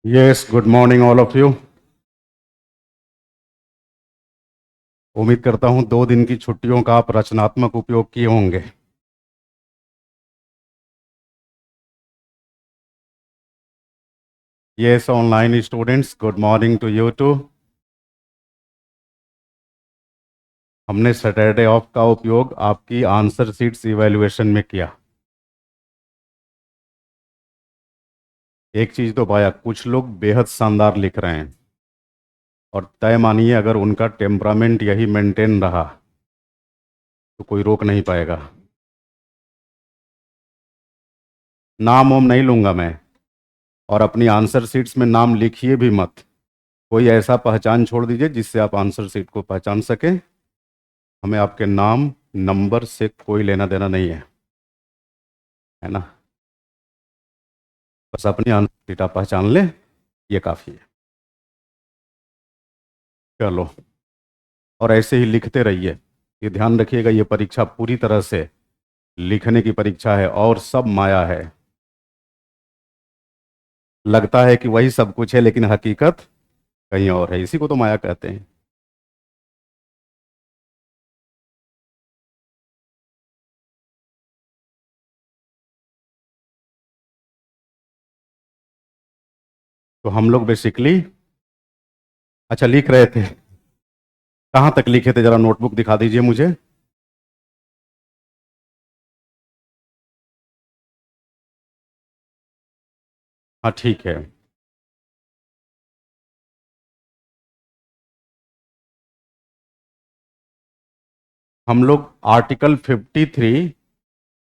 Yes, good morning all of you. उम्मीद करता हूं 2 दिन की छुट्टियों का आप रचनात्मक उपयोग किए होंगे। Yes, online students, good morning to you too. हमने सैटरडे ऑफ का उपयोग आपकी आंसर शीट्स इवैल्यूएशन में किया। एक चीज़ तो पाया, कुछ लोग बेहद शानदार लिख रहे हैं, और तय मानिए अगर उनका टेम्परामेंट यही मेंटेन रहा तो कोई रोक नहीं पाएगा। नाम वाम नहीं लूँगा मैं, और अपनी आंसर शीट्स में नाम लिखिए भी मत। कोई ऐसा पहचान छोड़ दीजिए जिससे आप आंसर शीट को पहचान सकें। हमें आपके नाम नंबर से कोई लेना देना नहीं है ना। बस अपनी आंसर शीट आप पहचान लें, ये काफ़ी है। चलो, और ऐसे ही लिखते रहिए। ये ध्यान रखिएगा, ये परीक्षा पूरी तरह से लिखने की परीक्षा है और सब माया है। लगता है कि वही सब कुछ है, लेकिन हकीकत कहीं और है। इसी को तो माया कहते हैं। तो हम लोग बेसिकली, अच्छा लिख रहे थे, कहाँ तक लिखे थे? जरा नोटबुक दिखा दीजिए मुझे। हाँ ठीक है। हम लोग आर्टिकल 53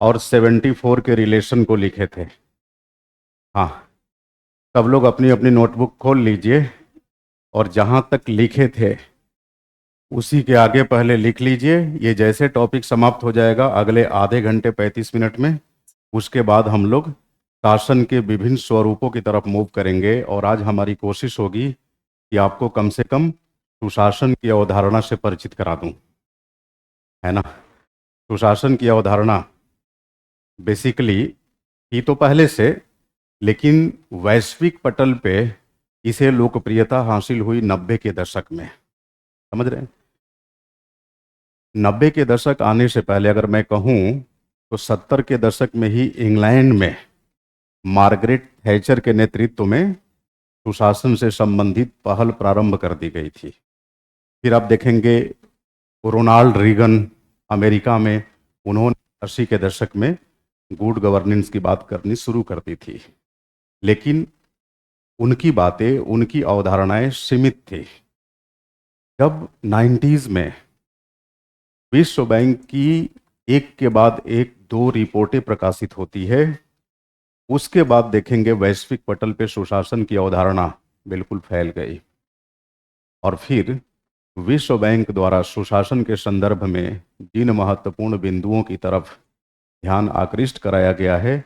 और 74 के रिलेशन को लिखे थे। हाँ, सब लोग अपनी अपनी नोटबुक खोल लीजिए, और जहाँ तक लिखे थे उसी के आगे पहले लिख लीजिए। ये जैसे टॉपिक समाप्त हो जाएगा अगले आधे घंटे 35 मिनट में, उसके बाद हम लोग शासन के विभिन्न स्वरूपों की तरफ मूव करेंगे। और आज हमारी कोशिश होगी कि आपको कम से कम सुशासन की अवधारणा से परिचित करा दूं, है ना। सुशासन की अवधारणा बेसिकली ही तो पहले से, लेकिन वैश्विक पटल पे इसे लोकप्रियता हासिल हुई 90 के दशक में। समझ रहे हैं? 90 के दशक आने से पहले अगर मैं कहूँ तो 70 के दशक में ही इंग्लैंड में मार्गरेट थैचर के नेतृत्व में सुशासन से संबंधित पहल प्रारंभ कर दी गई थी। फिर आप देखेंगे रोनाल्ड रीगन अमेरिका में, उन्होंने 80 के दशक में गुड गवर्नेंस की बात करनी शुरू कर दी थी। लेकिन उनकी बातें, उनकी अवधारणाएं सीमित थी। जब 90s में विश्व बैंक की एक के बाद एक 2 रिपोर्टें प्रकाशित होती है, उसके बाद देखेंगे वैश्विक पटल पे सुशासन की अवधारणा बिल्कुल फैल गई। और फिर विश्व बैंक द्वारा सुशासन के संदर्भ में जिन महत्वपूर्ण बिंदुओं की तरफ ध्यान आकृष्ट कराया गया है,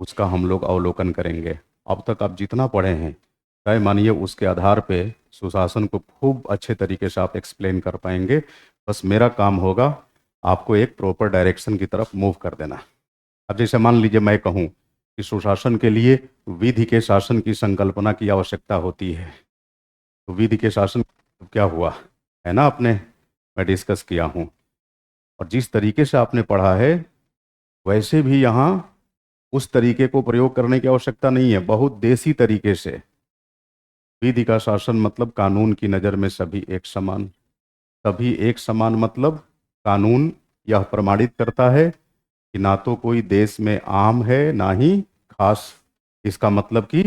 उसका हम लोग अवलोकन करेंगे। अब तक आप जितना पढ़े हैं, तय मानिए उसके आधार पे सुशासन को खूब अच्छे तरीके से आप एक्सप्लेन कर पाएंगे। बस मेरा काम होगा आपको एक प्रॉपर डायरेक्शन की तरफ मूव कर देना। अब जैसे मान लीजिए मैं कहूँ कि सुशासन के लिए विधि के शासन की संकल्पना की आवश्यकता होती है, तो विधि के शासन क्या हुआ, है ना, आपने, मैं डिस्कस किया हूँ। और जिस तरीके से आपने पढ़ा है वैसे भी यहाँ उस तरीके को प्रयोग करने की आवश्यकता नहीं है। बहुत देसी तरीके से विधि का शासन मतलब कानून की नज़र में सभी एक समान। सभी एक समान मतलब कानून यह प्रमाणित करता है कि ना तो कोई देश में आम है ना ही खास। इसका मतलब कि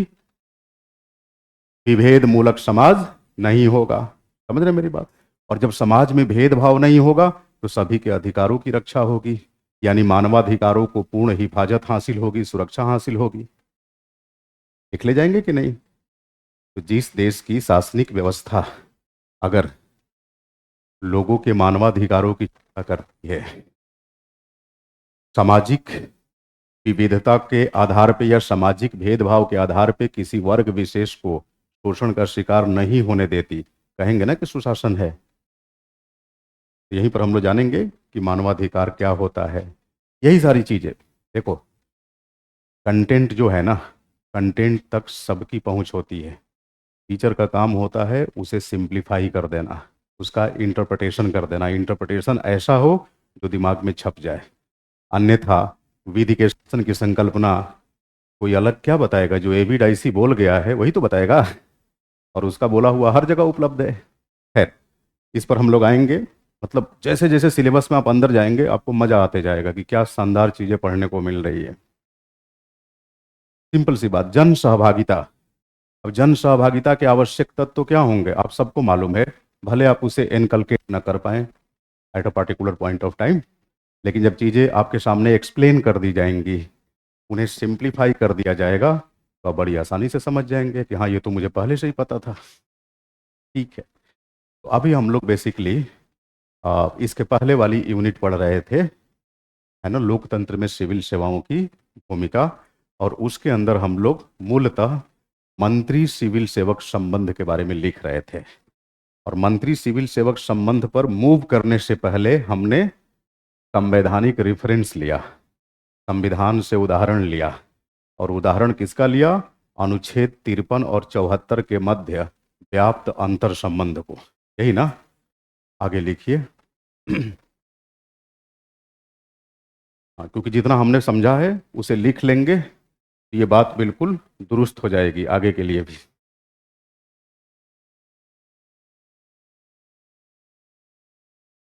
विभेद मूलक समाज नहीं होगा। समझ रहे हैं मेरी बात? और जब समाज में भेदभाव नहीं होगा तो सभी के अधिकारों की रक्षा होगी, यानी मानवाधिकारों को पूर्ण हिफाजत हासिल होगी, सुरक्षा हासिल होगी। लिख ले जाएंगे कि नहीं? तो जिस देश की शासनिक व्यवस्था अगर लोगों के मानवाधिकारों की रक्षा करती है, सामाजिक विविधता के आधार पे या सामाजिक भेदभाव के आधार पे किसी वर्ग विशेष को शोषण का शिकार नहीं होने देती, कहेंगे ना कि सुशासन है। यहीं पर हम लोग जानेंगे कि मानवाधिकार क्या होता है। यही सारी चीजें देखो, कंटेंट जो है ना, कंटेंट तक सबकी पहुंच होती है। टीचर का काम होता है उसे सिंप्लीफाई कर देना, उसका इंटरप्रिटेशन कर देना, इंटरप्रिटेशन ऐसा हो जो दिमाग में छप जाए। अन्यथा विधि के शासन की संकल्पना कोई अलग क्या बताएगा, जो एविडाइसी बोल गया है वही तो बताएगा, और उसका बोला हुआ हर जगह उपलब्ध है। खैर, इस पर हम लोग आएंगे। मतलब जैसे जैसे सिलेबस में आप अंदर जाएंगे आपको मजा आते जाएगा कि क्या शानदार चीजें पढ़ने को मिल रही है। सिंपल सी बात, जन सहभागिता। अब जन सहभागिता के आवश्यक तत्व क्या होंगे आप सबको मालूम है, भले आप उसे इनकलकेट न कर पाए at a particular point of time, लेकिन जब चीज़ें आपके सामने एक्सप्लेन कर दी जाएंगी, उन्हें सिंप्लीफाई कर दिया जाएगा, तो आप बड़ी आसानी से समझ जाएंगे कि हाँ ये तो मुझे पहले से ही पता था। ठीक है, तो अभी हम लोग बेसिकली इसके पहले वाली यूनिट पढ़ रहे थे, है ना, लोकतंत्र में सिविल सेवाओं की भूमिका। और उसके अंदर हम लोग मूलतः मंत्री सिविल सेवक संबंध के बारे में लिख रहे थे। और मंत्री सिविल सेवक संबंध पर मूव करने से पहले हमने संवैधानिक रेफरेंस लिया, संविधान से उदाहरण लिया। और उदाहरण किसका लिया? अनुच्छेद 53 और 74 के मध्य व्याप्त अंतर संबंध को। यही ना? आगे लिखिए। हाँ, क्योंकि जितना हमने समझा है उसे लिख लेंगे, ये बात बिल्कुल दुरुस्त हो जाएगी आगे के लिए भी।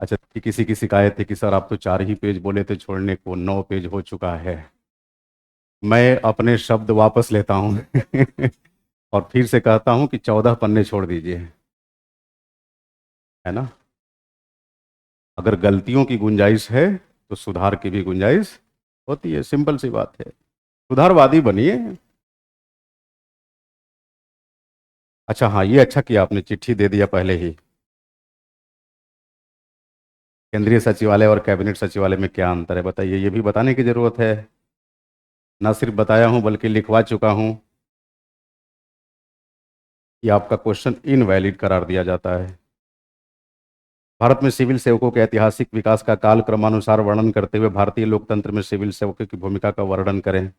अच्छा, कि किसी की शिकायत है कि सर आप तो 4 ही पेज बोले थे छोड़ने को, 9 पेज हो चुका है। मैं अपने शब्द वापस लेता हूँ और फिर से कहता हूँ कि 14 पन्ने छोड़ दीजिए, है ना। अगर गलतियों की गुंजाइश है तो सुधार की भी गुंजाइश होती है, सिंपल सी बात है। सुधारवादी बनिए। अच्छा हाँ, ये अच्छा किया आपने चिट्ठी दे दिया पहले ही। केंद्रीय सचिवालय और कैबिनेट सचिवालय में क्या अंतर है बताइए, ये भी बताने की जरूरत है। ना सिर्फ बताया हूं बल्कि लिखवा चुका हूं कि आपका क्वेश्चन इनवैलिड करार दिया जाता है। भारत में सिविल सेवकों के ऐतिहासिक विकास का काल क्रमानुसार वर्णन करते हुए भारतीय लोकतंत्र में सिविल सेवकों की भूमिका का वर्णन करें।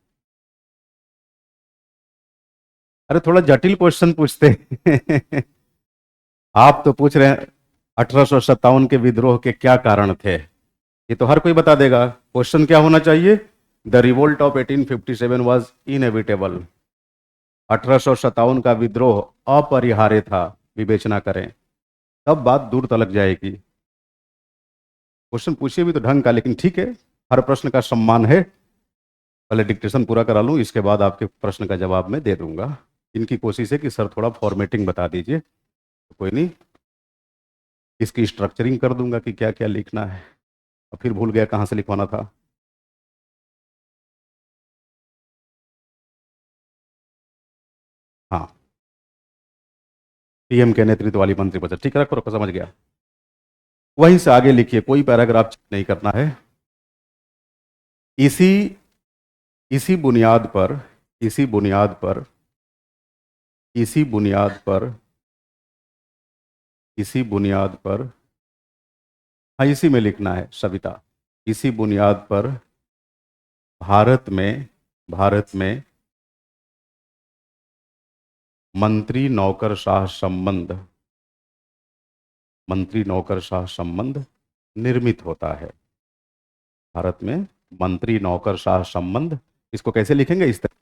अरे थोड़ा जटिल क्वेश्चन पूछते हैं। आप तो पूछ रहे हैं 1857 के विद्रोह के क्या कारण थे, ये तो हर कोई बता देगा। क्वेश्चन क्या होना चाहिए? The revolt of 1857 was inevitable. 1857 का विद्रोह अपरिहार्य था, विवेचना करें, तब बात दूर तलक जाएगी। क्वेश्चन पूछिए भी तो ढंग का, लेकिन ठीक है, हर प्रश्न का सम्मान है। पहले डिक्टेशन पूरा करा लूँ, इसके बाद आपके प्रश्न का जवाब मैं दे दूंगा। इनकी कोशिश है कि सर थोड़ा फॉर्मेटिंग बता दीजिए, तो कोई नहीं, इसकी स्ट्रक्चरिंग कर दूंगा कि क्या क्या लिखना है। अब फिर भूल गया कहाँ से लिखवाना था। हाँ, पीएम के नेतृत्व वाली मंत्रिपरिषद, ठीक है, रखो रखो, समझ गया। वहीं से आगे लिखिए, कोई पैराग्राफ चेक नहीं करना है। इसी इसी बुनियाद पर, इसी बुनियाद पर, इसी बुनियाद पर, इसी बुनियाद पर, हाँ इसी में लिखना है सविता। इसी बुनियाद पर भारत में मंत्री नौकरशाह संबंध, मंत्री नौकरशाह संबंध निर्मित होता है। भारत में मंत्री नौकरशाह संबंध, इसको कैसे लिखेंगे? इस तरह,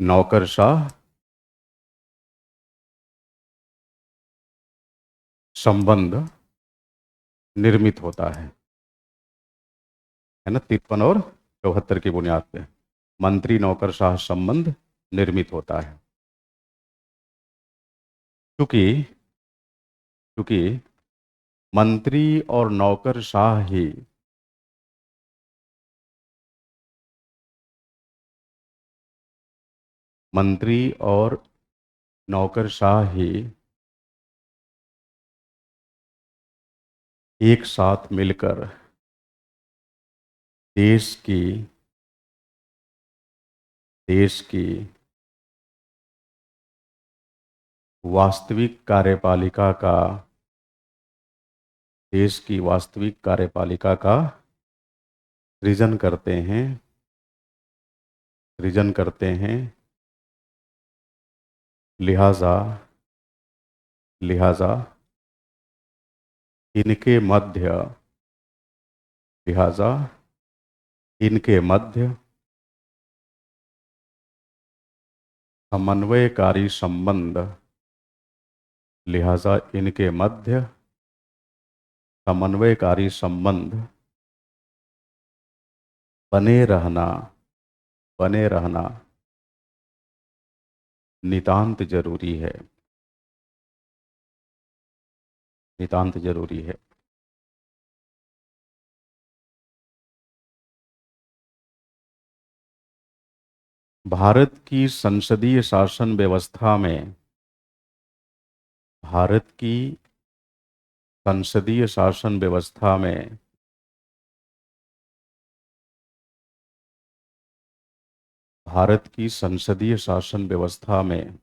नौकरशाह संबंध निर्मित होता है ना, 53 और 74 की बुनियाद पे मंत्री नौकरशाह संबंध निर्मित होता है। क्योंकि क्योंकि मंत्री और नौकरशाह ही मंत्री और नौकरशाह ही एक साथ मिलकर देश की देश की वास्तविक कार्यपालिका का देश की वास्तविक कार्यपालिका का सृजन करते हैं, सृजन करते हैं लिहाजा लिहाजा इनके मध्य लिहाजा इनके मध्य समन्वयकारी संबंध लिहाजा इनके मध्य समन्वयकारी संबंध बने रहना बने रहना नितांत जरूरी है। नितांत जरूरी है। भारत की संसदीय शासन व्यवस्था में भारत की संसदीय शासन व्यवस्था में भारत की संसदीय शासन व्यवस्था में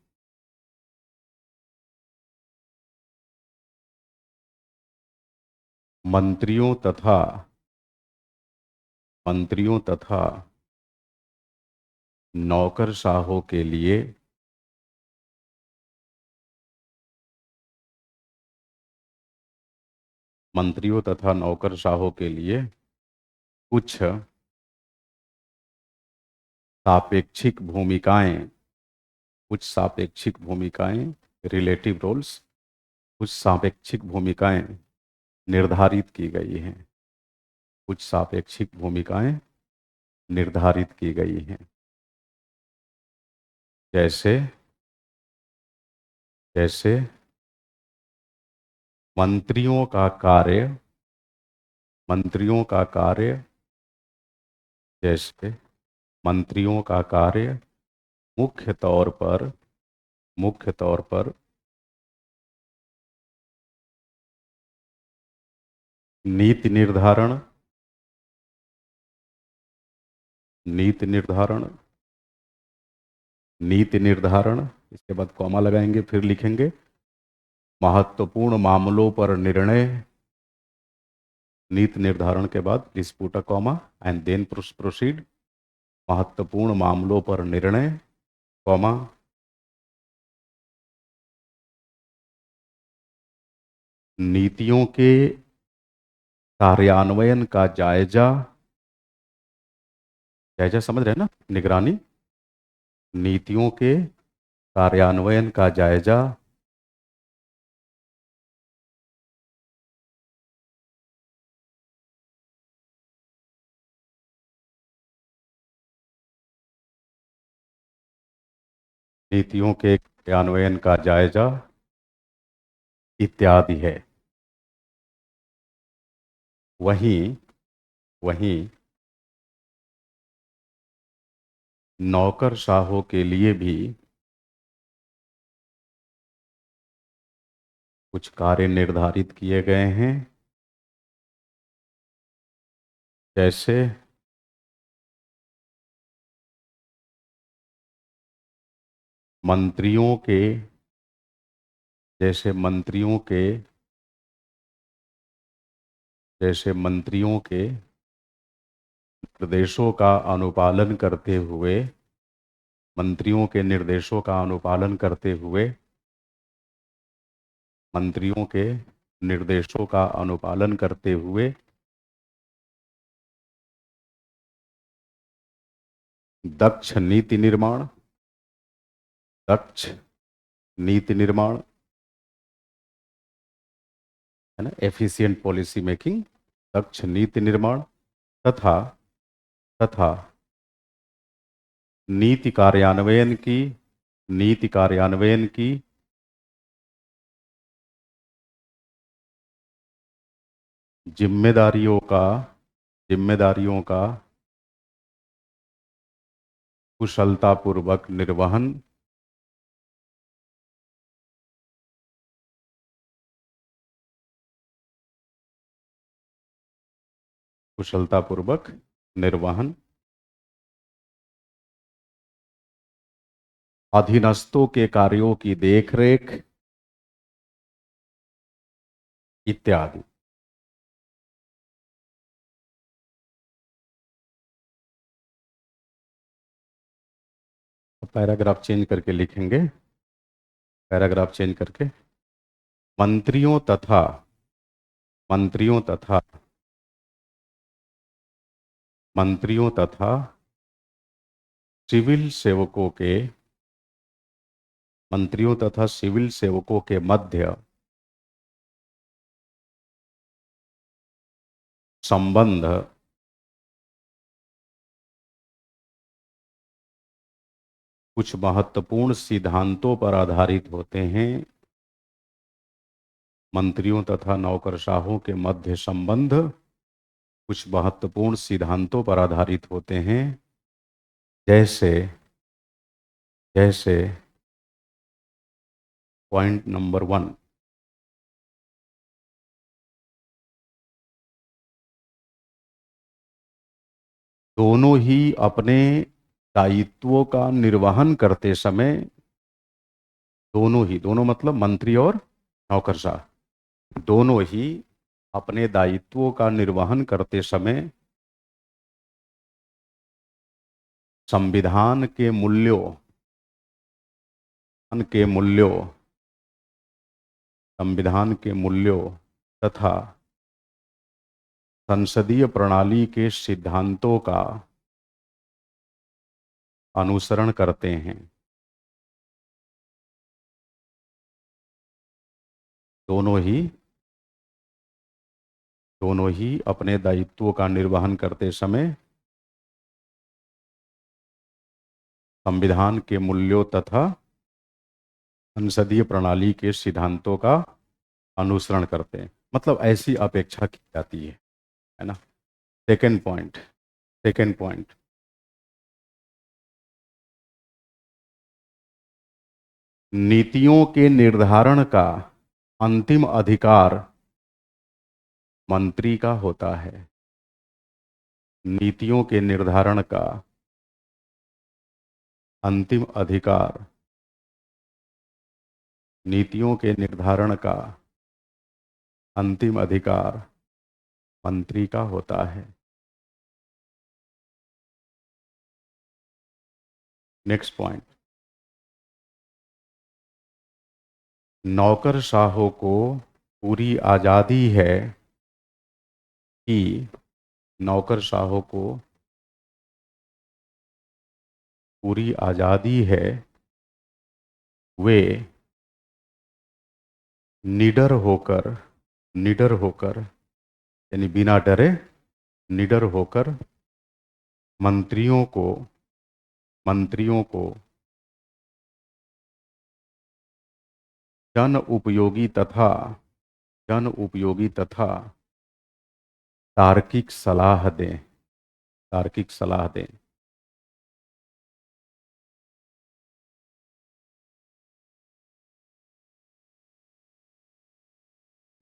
मंत्रियों तथा मंत्रियों तथा नौकरशाहों के लिए मंत्रियों तथा नौकरशाहों के लिए कुछ सापेक्षिक भूमिकाएं कुछ सापेक्षिक भूमिकाएं रिलेटिव रोल्स कुछ सापेक्षिक भूमिकाएं निर्धारित की गई हैं। कुछ सापेक्षिक भूमिकाएं निर्धारित की गई हैं। जैसे जैसे मंत्रियों का कार्य मंत्रियों का कार्य जैसे मंत्रियों का कार्य मुख्य तौर पर मुख्य तौर पर नीति निर्धारण नीति निर्धारण नीति निर्धारण इसके बाद कॉमा लगाएंगे, फिर लिखेंगे महत्वपूर्ण मामलों पर निर्णय। नीति निर्धारण के बाद please put a comma and then proceed. महत्वपूर्ण मामलों पर निर्णय, कॉमा, नीतियों के कार्यान्वयन का जायजा। जायजा समझ रहे हैं ना, निगरानी। नीतियों के कार्यान्वयन का जायजा, नीतियों के कार्यान्वयन का जायजा इत्यादि है। वहीं वहीं नौकरशाहों के लिए भी कुछ कार्य निर्धारित किए गए हैं। जैसे मंत्रियों के जैसे मंत्रियों के जैसे मंत्रियों के निर्देशों का अनुपालन करते हुए मंत्रियों के निर्देशों का अनुपालन करते हुए मंत्रियों के निर्देशों का अनुपालन करते हुए दक्ष नीति निर्माण दक्ष नीति निर्माण है ना, एफिशिएंट पॉलिसी मेकिंग, दक्ष नीति निर्माण तथा तथा नीति कार्यान्वयन की नीति कार्यान्वयन की जिम्मेदारियों का कुशलतापूर्वक निर्वहन कुशलतापूर्वक निर्वहन अधीनस्थों के कार्यों की देखरेख इत्यादि। पैराग्राफ चेंज करके लिखेंगे पैराग्राफ चेंज करके, मंत्रियों तथा मंत्रियों तथा मंत्रियों तथा सिविल सेवकों के मंत्रियों तथा सिविल सेवकों के मध्य संबंध कुछ महत्वपूर्ण सिद्धांतों पर आधारित होते हैं। मंत्रियों तथा नौकरशाहों के मध्य संबंध कुछ महत्वपूर्ण सिद्धांतों पर आधारित होते हैं, जैसे जैसे पॉइंट नंबर 1, दोनों ही अपने दायित्वों का निर्वहन करते समय, दोनों मतलब मंत्री और नौकरशाह, दोनों ही अपने दायित्वों का निर्वहन करते समय संविधान के मूल्यों के मूल्यों संविधान के मूल्यों तथा संसदीय प्रणाली के सिद्धांतों का अनुसरण करते हैं। दोनों ही अपने दायित्वों का निर्वहन करते समय संविधान के मूल्यों तथा संसदीय प्रणाली के सिद्धांतों का अनुसरण करते हैं, मतलब ऐसी अपेक्षा की जाती है ना। सेकेंड पॉइंट, नीतियों के निर्धारण का अंतिम अधिकार मंत्री का होता है। नीतियों के निर्धारण का अंतिम अधिकार नीतियों के निर्धारण का अंतिम अधिकार मंत्री का होता है। नेक्स्ट पॉइंट, नौकरशाहों को पूरी आज़ादी है कि नौकरशाहों को पूरी आज़ादी है वे निडर होकर यानी बिना डरे, निडर होकर मंत्रियों को जन उपयोगी तथा तार्किक सलाह दें।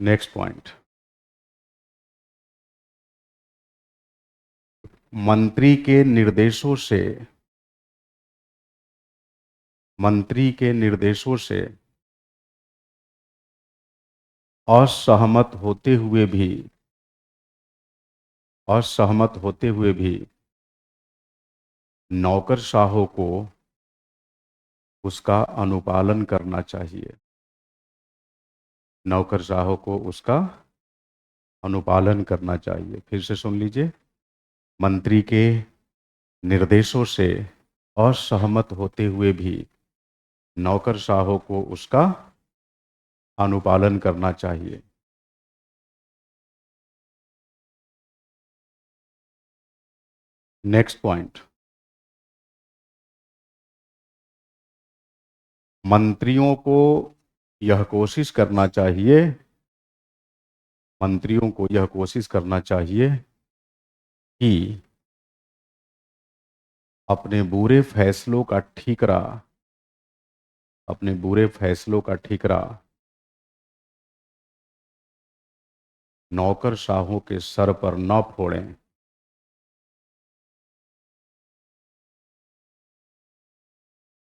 नेक्स्ट पॉइंट, मंत्री के निर्देशों से असहमत होते हुए भी नौकरशाहों को उसका अनुपालन करना चाहिए। नौकरशाहों को उसका अनुपालन करना चाहिए। फिर से सुन लीजिए, मंत्री के निर्देशों से असहमत होते हुए भी नौकरशाहों को उसका अनुपालन करना चाहिए। नेक्स्ट पॉइंट, मंत्रियों को यह कोशिश करना चाहिए कि अपने बुरे फैसलों का ठीकरा नौकरशाहों के सर पर न फोड़ें।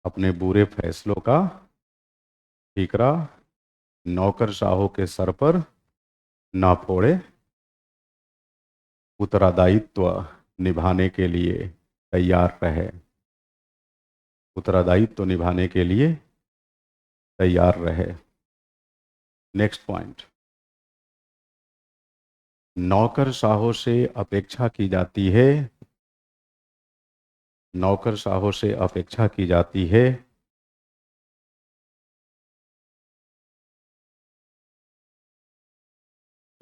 अपने बुरे फैसलों का ठीकरा नौकरशाहों के सर पर न फोड़े, उत्तरदायित्व निभाने के लिए तैयार रहे। उत्तरदायित्व निभाने के लिए तैयार रहे। नेक्स्ट पॉइंट, नौकरशाहों से अपेक्षा की जाती है, नौकरशाहों से अपेक्षा की जाती है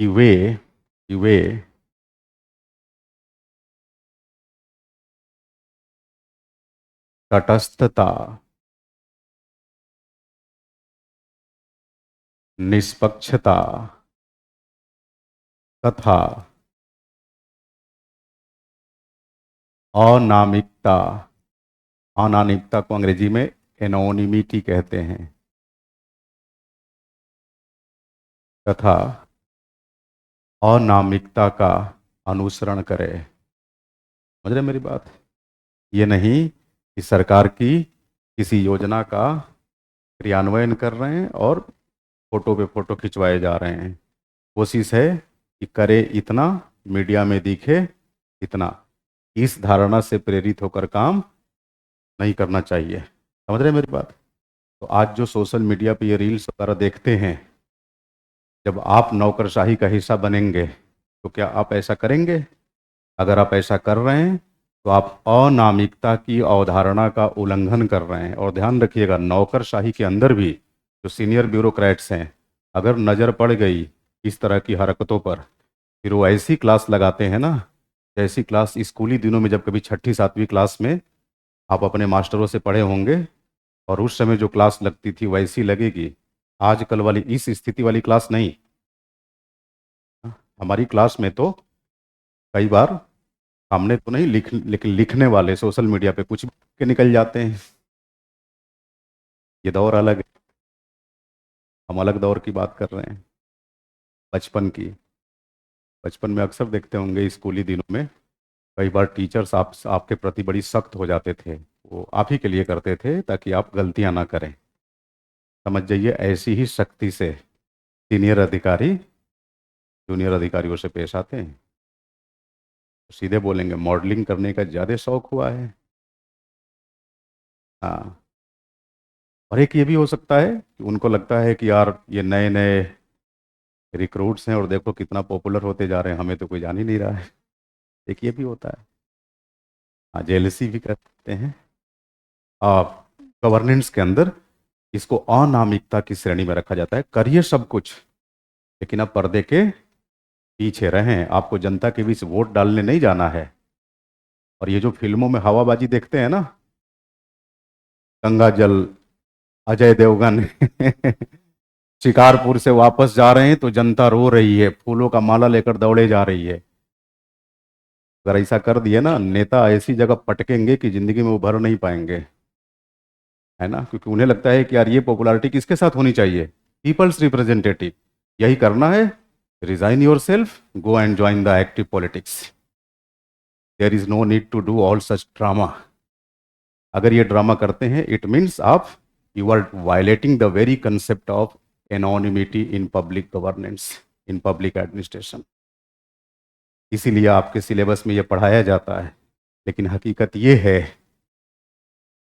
कि वे तटस्थता, निष्पक्षता तथा अनामिकता, अनामिकता को अंग्रेजी में एनोनिमिटी कहते हैं, तथा अनामिकता का अनुसरण करे। समझ रहे मेरी बात? ये नहीं कि सरकार की किसी योजना का क्रियान्वयन कर रहे हैं और फोटो पे फोटो खिंचवाए जा रहे हैं। कोशिश है कि करे इतना, मीडिया में दिखे इतना। इस धारणा से प्रेरित होकर काम नहीं करना चाहिए। समझ रहे हैं मेरी बात? तो आज जो सोशल मीडिया पे ये रील्स वगैरह देखते हैं, जब आप नौकरशाही का हिस्सा बनेंगे तो क्या आप ऐसा करेंगे? अगर आप ऐसा कर रहे हैं तो आप अनामिकता की अवधारणा का उल्लंघन कर रहे हैं। और ध्यान रखिएगा, नौकरशाही के अंदर भी जो सीनियर ब्यूरोक्रेट्स हैं, अगर नज़र पड़ गई इस तरह की हरकतों पर, फिर वो ऐसी क्लास लगाते हैं ना, जैसी क्लास स्कूली दिनों में जब कभी छठी सातवीं क्लास में आप अपने मास्टरों से पढ़े होंगे, और उस समय जो क्लास लगती थी वैसी लगेगी। आजकल वाली इस स्थिति वाली क्लास नहीं। हमारी क्लास में तो कई बार हमने तो नहीं लेकिन लिखने वाले सोशल मीडिया पे कुछ भी लिख के निकल जाते हैं। ये दौर अलग है, हम अलग दौर की बात कर रहे हैं, बचपन की। बचपन में अक्सर देखते होंगे स्कूली दिनों में, कई बार टीचर्स आपके प्रति बड़ी सख्त हो जाते थे। वो आप ही के लिए करते थे ताकि आप गलतियां ना करें। समझ जाइए, ऐसी ही सख्ती से सीनियर अधिकारी जूनियर अधिकारियों से पेश आते हैं। सीधे बोलेंगे मॉडलिंग करने का ज़्यादा शौक हुआ है। हाँ। और एक ये भी हो सकता है कि उनको लगता है कि यार ये नए नए रिक्रूट्स हैं और देखो कितना पॉपुलर होते जा रहे हैं, हमें तो कोई जान ही नहीं रहा है। एक ये भी होता है। हाँ, जेलसी भी करते हैं। गवर्नेंस के अंदर इसको अनामिकता की श्रेणी में रखा जाता है। करिए सब कुछ, लेकिन अब पर्दे के पीछे रहें। आपको जनता के बीच वोट डालने नहीं जाना है। और ये जो फिल्मों में हवाबाजी देखते हैं ना, गंगा जल, अजय देवगन शिकारपुर से वापस जा रहे हैं तो जनता रो रही है, फूलों का माला लेकर दौड़े जा रही है। अगर ऐसा कर दिए ना, नेता ऐसी जगह पटकेंगे कि जिंदगी में उभर नहीं पाएंगे। है ना? क्योंकि उन्हें लगता है कि यार ये पॉपुलैरिटी किसके साथ होनी चाहिए? People's representative. यही करना है, resign your self, go and join the active politics. There is no need to do all such drama. अगर ये ड्रामा करते हैं, इट मीन्स आप you are violating the very concept of anonymity in public governance, in public administration. इसीलिए आपके syllabus में ये पढ़ाया जाता है। लेकिन हकीकत ये है,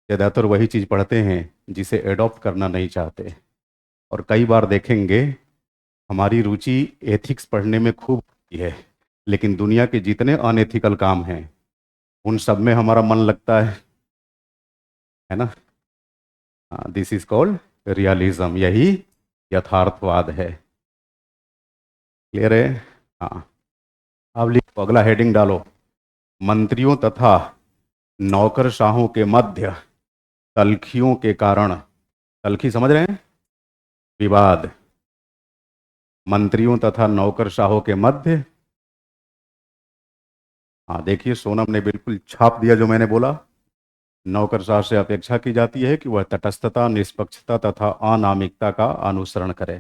ज़्यादातर वही चीज़ पढ़ते हैं जिसे एडॉप्ट करना नहीं चाहते। और कई बार देखेंगे, हमारी रुचि एथिक्स पढ़ने में खूब होती है, लेकिन दुनिया के जितने अनएथिकल काम हैं उन सब में हमारा मन लगता है ना? This is called realism. यही यथार्थवाद है। क्लियर है? हाँ। अब लिखो, अगला हेडिंग डालो, मंत्रियों तथा नौकरशाहों के मध्य तल्खियों के कारण, तल्खी समझ रहे हैं? विवाद। मंत्रियों तथा नौकरशाहों के मध्य, हाँ देखिए सोनम ने बिल्कुल छाप दिया जो मैंने बोला। नौकरशाह से अपेक्षा की जाती है कि वह तटस्थता, निष्पक्षता तथा अनामिकता का अनुसरण करे।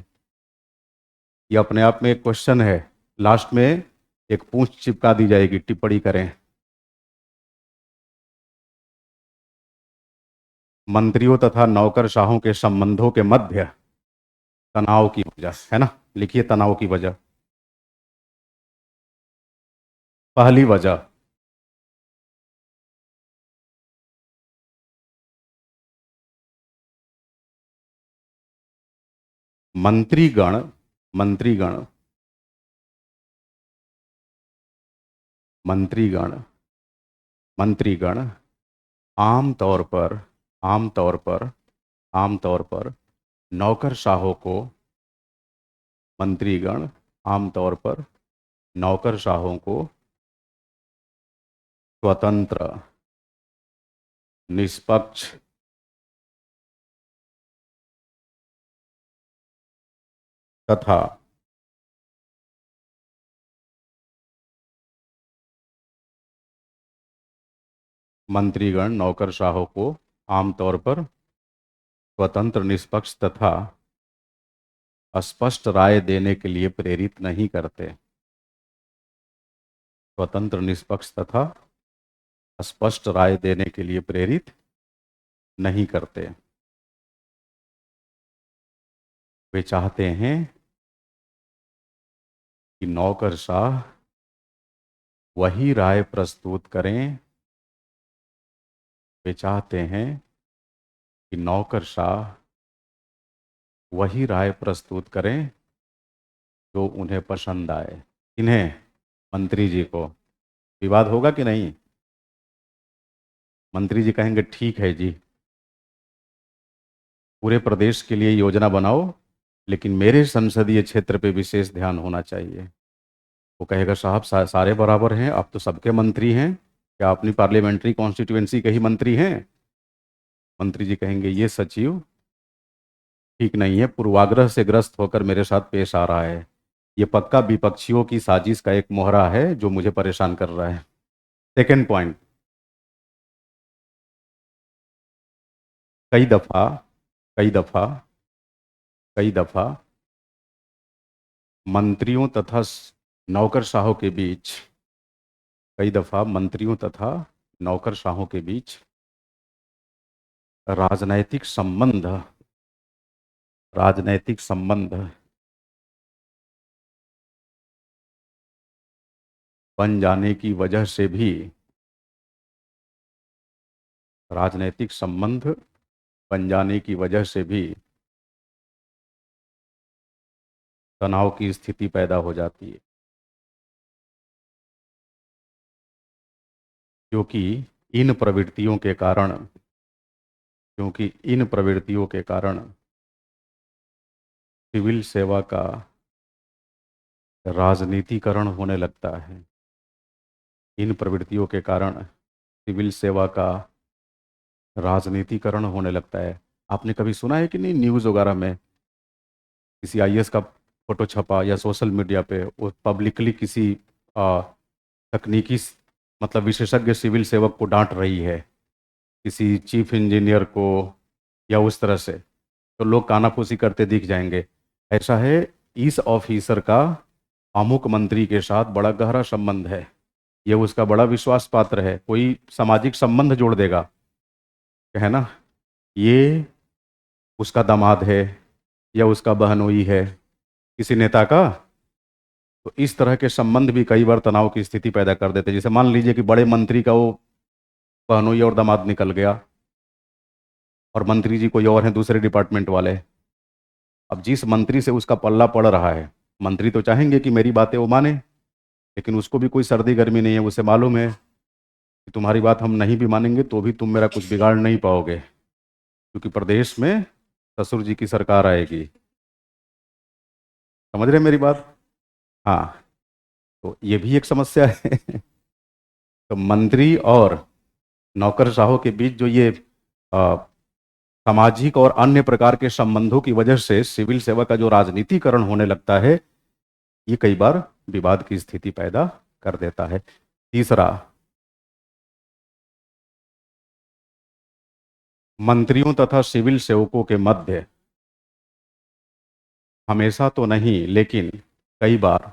ये अपने आप में एक क्वेश्चन है। लास्ट में एक पूंछ चिपका दी जाएगी, टिप्पणी करें। मंत्रियों तथा नौकरशाहों के संबंधों के मध्य तनाव की वजह, है ना? लिखिए तनाव की वजह। पहली वजह, मंत्रीगण मंत्रीगण मंत्रीगण मंत्रीगण आमतौर पर आमतौर पर आमतौर पर नौकरशाहों को मंत्रीगण आमतौर पर नौकरशाहों को स्वतंत्र, निष्पक्ष तथा मंत्रीगण नौकरशाहों को आमतौर पर स्वतंत्र, निष्पक्ष तथा स्पष्ट राय देने के लिए प्रेरित नहीं करते। स्वतंत्र, निष्पक्ष तथा स्पष्ट राय देने के लिए प्रेरित नहीं करते। वे चाहते हैं कि नौकरशाह वही राय प्रस्तुत करें। वे चाहते हैं कि नौकरशाह वही राय प्रस्तुत करें जो उन्हें पसंद आए। इन्हें, मंत्री जी को। विवाद होगा कि नहीं? मंत्री जी कहेंगे ठीक है जी, पूरे प्रदेश के लिए योजना बनाओ, लेकिन मेरे संसदीय क्षेत्र पे विशेष ध्यान होना चाहिए। वो कहेगा साहब सारे बराबर हैं, आप तो सबके मंत्री हैं, क्या अपनी पार्लियामेंट्री कॉन्स्टिट्यूएंसी के ही मंत्री हैं? मंत्री जी कहेंगे ये सचिव ठीक नहीं है, पूर्वाग्रह से ग्रस्त होकर मेरे साथ पेश आ रहा है। ये पक्का विपक्षियों की साजिश का एक मोहरा है जो मुझे परेशान कर रहा है। सेकेंड पॉइंट, कई दफा कई दफा कई दफा मंत्रियों तथा नौकरशाहों के बीच कई दफा मंत्रियों तथा नौकरशाहों के बीच राजनैतिक संबंध राजनैतिक संबंध बन जाने की वजह से भी राजनैतिक संबंध बन जाने की वजह से भी तनाव की स्थिति पैदा हो जाती है, क्योंकि इन प्रवृत्तियों के कारण क्योंकि इन प्रवृत्तियों के कारण सिविल सेवा का राजनीतिकरण होने लगता है। इन प्रवृत्तियों के कारण सिविल सेवा का राजनीतिकरण होने लगता है। आपने कभी सुना है कि नहीं, न्यूज़ वगैरह में किसी आईएएस का फोटो छपा या सोशल मीडिया पे वो पब्लिकली किसी आ, तकनीकी मतलब विशेषज्ञ सिविल सेवक को डांट रही है, किसी चीफ इंजीनियर को, या उस तरह से, तो लोग कानाफूसी करते दिख जाएंगे। ऐसा है, इस ऑफिसर का अमुक मंत्री के साथ बड़ा गहरा संबंध है, ये उसका बड़ा विश्वास पात्र है, कोई सामाजिक संबंध जोड़ देगा, है ना, ये उसका दामाद है या उसका बहनोई है किसी नेता का। तो इस तरह के संबंध भी कई बार तनाव की स्थिति पैदा कर देते हैं। जैसे मान लीजिए कि बड़े मंत्री का वो बहनोई और दामाद निकल गया और मंत्री जी कोई और हैं, दूसरे डिपार्टमेंट वाले। अब जिस मंत्री से उसका पल्ला पड़ रहा है, मंत्री तो चाहेंगे कि मेरी बातें वो माने, लेकिन उसको भी कोई सर्दी गर्मी नहीं है, उसे मालूम है कि तुम्हारी बात हम नहीं भी मानेंगे तो भी तुम मेरा कुछ बिगाड़ नहीं पाओगे, क्योंकि प्रदेश में ससुर जी की सरकार आएगी। समझ रहे हैं मेरी बात? हाँ, तो ये भी एक समस्या है। तो मंत्री और नौकरशाहों के बीच जो ये अ, सामाजिक और अन्य प्रकार के संबंधों की वजह से सिविल सेवा का जो राजनीतिकरण होने लगता है, ये कई बार विवाद की स्थिति पैदा कर देता है। तीसरा, मंत्रियों तथा सिविल सेवकों के मध्य हमेशा तो नहीं, लेकिन कई बार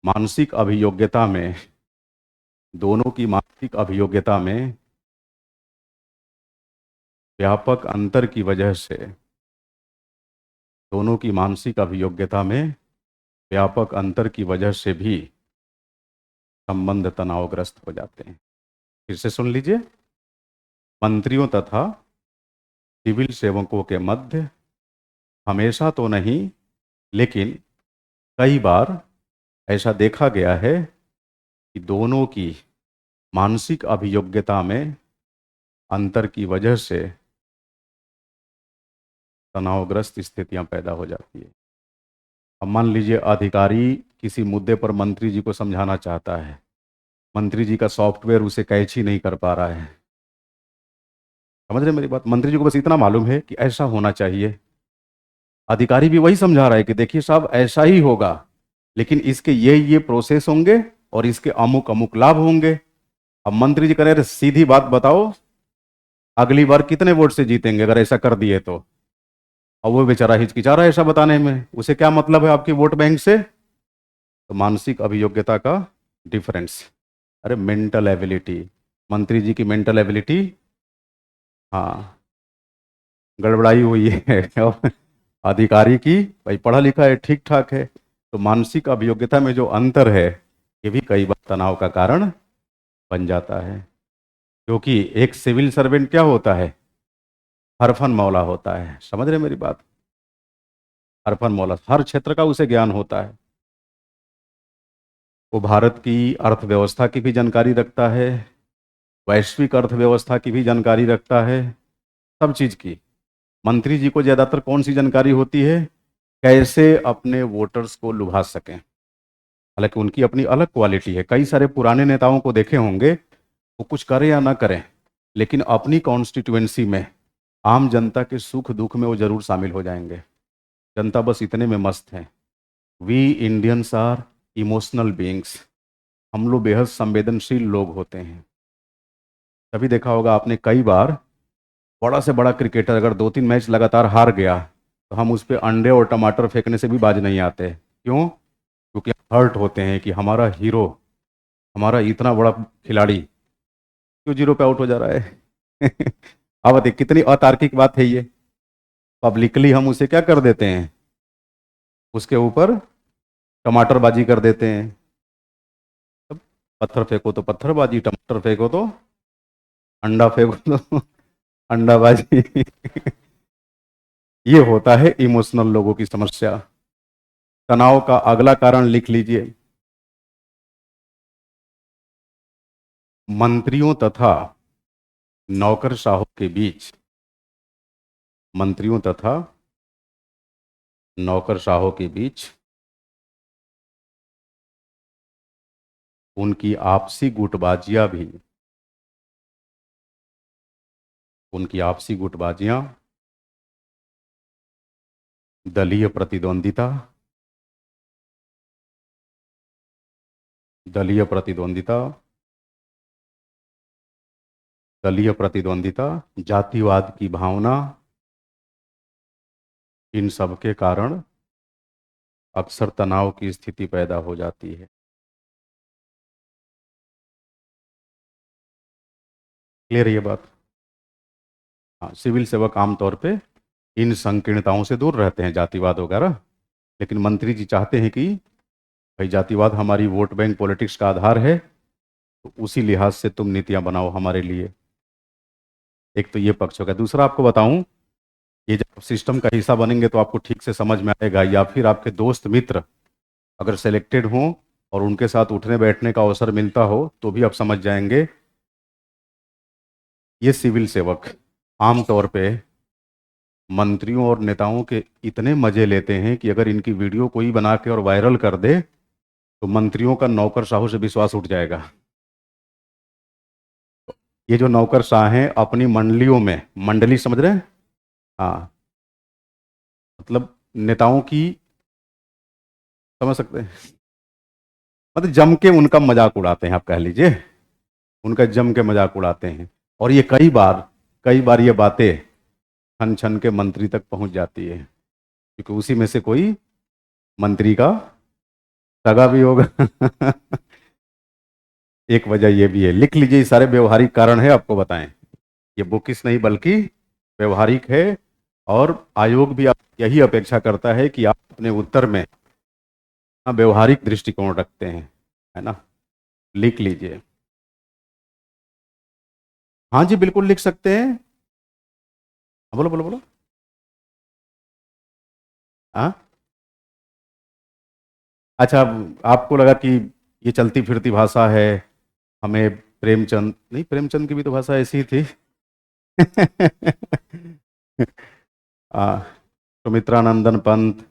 मानसिक अभियोग्यता में दोनों की मानसिक अभियोग्यता में व्यापक अंतर की वजह से दोनों की मानसिक अभियोग्यता में व्यापक अंतर की वजह से भी संबंध तनावग्रस्त हो जाते हैं। फिर से सुन लीजिए, मंत्रियों तथा सिविल सेवकों के मध्य हमेशा तो नहीं, लेकिन कई बार ऐसा देखा गया है कि दोनों की मानसिक अभियोग्यता में अंतर की वजह से तनावग्रस्त स्थितियां पैदा हो जाती है। अब मान लीजिए अधिकारी किसी मुद्दे पर मंत्री जी को समझाना चाहता है, मंत्री जी का सॉफ्टवेयर उसे कैच ही नहीं कर पा रहा है। समझ रहे हैं मेरी बात? मंत्री जी को बस इतना मालूम है कि ऐसा होना चाहिए, अधिकारी भी वही समझा रहा है कि देखिए साहब ऐसा ही होगा, लेकिन इसके ये प्रोसेस होंगे और इसके अमुक अमुक लाभ होंगे। अब मंत्री जी कह रहे हैं, "अरे सीधी बात बताओ, अगली बार कितने वोट से जीतेंगे अगर ऐसा कर दिए तो?" और वो बेचारा हिचकिचा रहा है ऐसा बताने में, उसे क्या मतलब है आपकी वोट बैंक से? तो मानसिक अभियोग्यता का डिफरेंस। अरे मेंटल एबिलिटी, मंत्री जी की मेंटल एबिलिटी, हाँ, गड़बड़ाई हुई है और अधिकारी की भाई पढ़ा लिखा है, ठीक ठाक है। तो मानसिक अभियोग्यता में जो अंतर है, ये भी कई बार तनाव का कारण बन जाता है। क्योंकि एक सिविल सर्वेंट क्या होता है? हरफन मौला होता है। समझ रहे हैं मेरी बात? हरफन मौला, हर क्षेत्र का उसे ज्ञान होता है। वो भारत की अर्थव्यवस्था की भी जानकारी रखता है, वैश्विक अर्थव्यवस्था की भी जानकारी रखता है, सब चीज की। मंत्री जी को ज्यादातर कौन सी जानकारी होती है? कैसे अपने वोटर्स को लुभा सकें। हालांकि उनकी अपनी अलग क्वालिटी है, कई सारे पुराने नेताओं को देखे होंगे, वो कुछ करें या ना करें, लेकिन अपनी कॉन्स्टिट्यूएंसी में आम जनता के सुख दुख में वो जरूर शामिल हो जाएंगे। जनता बस इतने में मस्त है। We Indians are emotional beings. हम लोग बेहद संवेदनशील लोग होते हैं। तभी देखा होगा आपने कई बार, बड़ा से बड़ा क्रिकेटर अगर 2-3 मैच लगातार हार गया, तो हम उस पर अंडे और टमाटर फेंकने से भी बाज नहीं आते। क्यों? क्योंकि हर्ट होते हैं कि हमारा हीरो, हमारा इतना बड़ा खिलाड़ी क्यों 0 पे आउट हो जा रहा है। अब बताइए कितनी अतार्किक बात है ये। पब्लिकली हम उसे क्या कर देते हैं, उसके ऊपर टमाटरबाजी कर देते हैं। अब पत्थर फेंको तो पत्थरबाजी, टमाटर फेंको तो अंडा फेंको तो अंडाबाजी। ये होता है इमोशनल लोगों की समस्या। तनाव का अगला कारण लिख लीजिए, मंत्रियों तथा नौकरशाहों के बीच, मंत्रियों तथा नौकरशाहों के बीच उनकी आपसी गुटबाजियां भी, उनकी आपसी गुटबाजियां, दलीय प्रतिद्वंदिता, दलीय प्रतिद्वंदिता, दलीय प्रतिद्वंदिता, जातिवाद की भावना, इन सब के कारण अक्सर तनाव की स्थिति पैदा हो जाती है। क्लियर है ये बात? हाँ, सिविल सेवक आमतौर पे इन संकीर्णताओं से दूर रहते हैं, जातिवाद वगैरह। लेकिन मंत्री जी चाहते हैं कि भाई जातिवाद हमारी वोट बैंक पॉलिटिक्स का आधार है, तो उसी लिहाज से तुम नीतियां बनाओ हमारे लिए। एक तो ये पक्ष हो गया। दूसरा आपको बताऊं, ये जब आप सिस्टम का हिस्सा बनेंगे तो आपको ठीक से समझ में आएगा, या फिर आपके दोस्त मित्र अगर सेलेक्टेड हों और उनके साथ उठने बैठने का अवसर मिलता हो तो भी आप समझ जाएंगे। ये सिविल सेवक आमतौर पे मंत्रियों और नेताओं के इतने मजे लेते हैं कि अगर इनकी वीडियो कोई बना के और वायरल कर दे, तो मंत्रियों का नौकरशाहों से विश्वास उठ जाएगा। ये जो नौकरशाह हैं अपनी मंडलियों में, मंडली समझ रहे हैं? हाँ, मतलब नेताओं की, समझ सकते हैं, मतलब जम के उनका मजाक उड़ाते हैं, आप कह लीजिए उनका जम के मजाक उड़ाते हैं। और ये कई बार ये बातें छन छन के मंत्री तक पहुंच जाती है, क्योंकि उसी में से कोई मंत्री का सगा भी होगा। एक वजह ये भी है, लिख लीजिए, ये सारे व्यवहारिक कारण है आपको बताएं। ये बुकिस नहीं बल्कि व्यवहारिक है। और आयोग भी आप यही अपेक्षा करता है कि आप अपने उत्तर में व्यवहारिक दृष्टिकोण रखते हैं, है ना? लिख लीजिए। हाँ जी, बिल्कुल लिख सकते हैं। हाँ, बोलो बोलो बोलो। हाँ, अच्छा, आपको लगा कि ये चलती फिरती भाषा है, हमें प्रेमचंद नहीं, प्रेमचंद की भी तो भाषा ऐसी ही थी। सुमित्रानंदन पंत,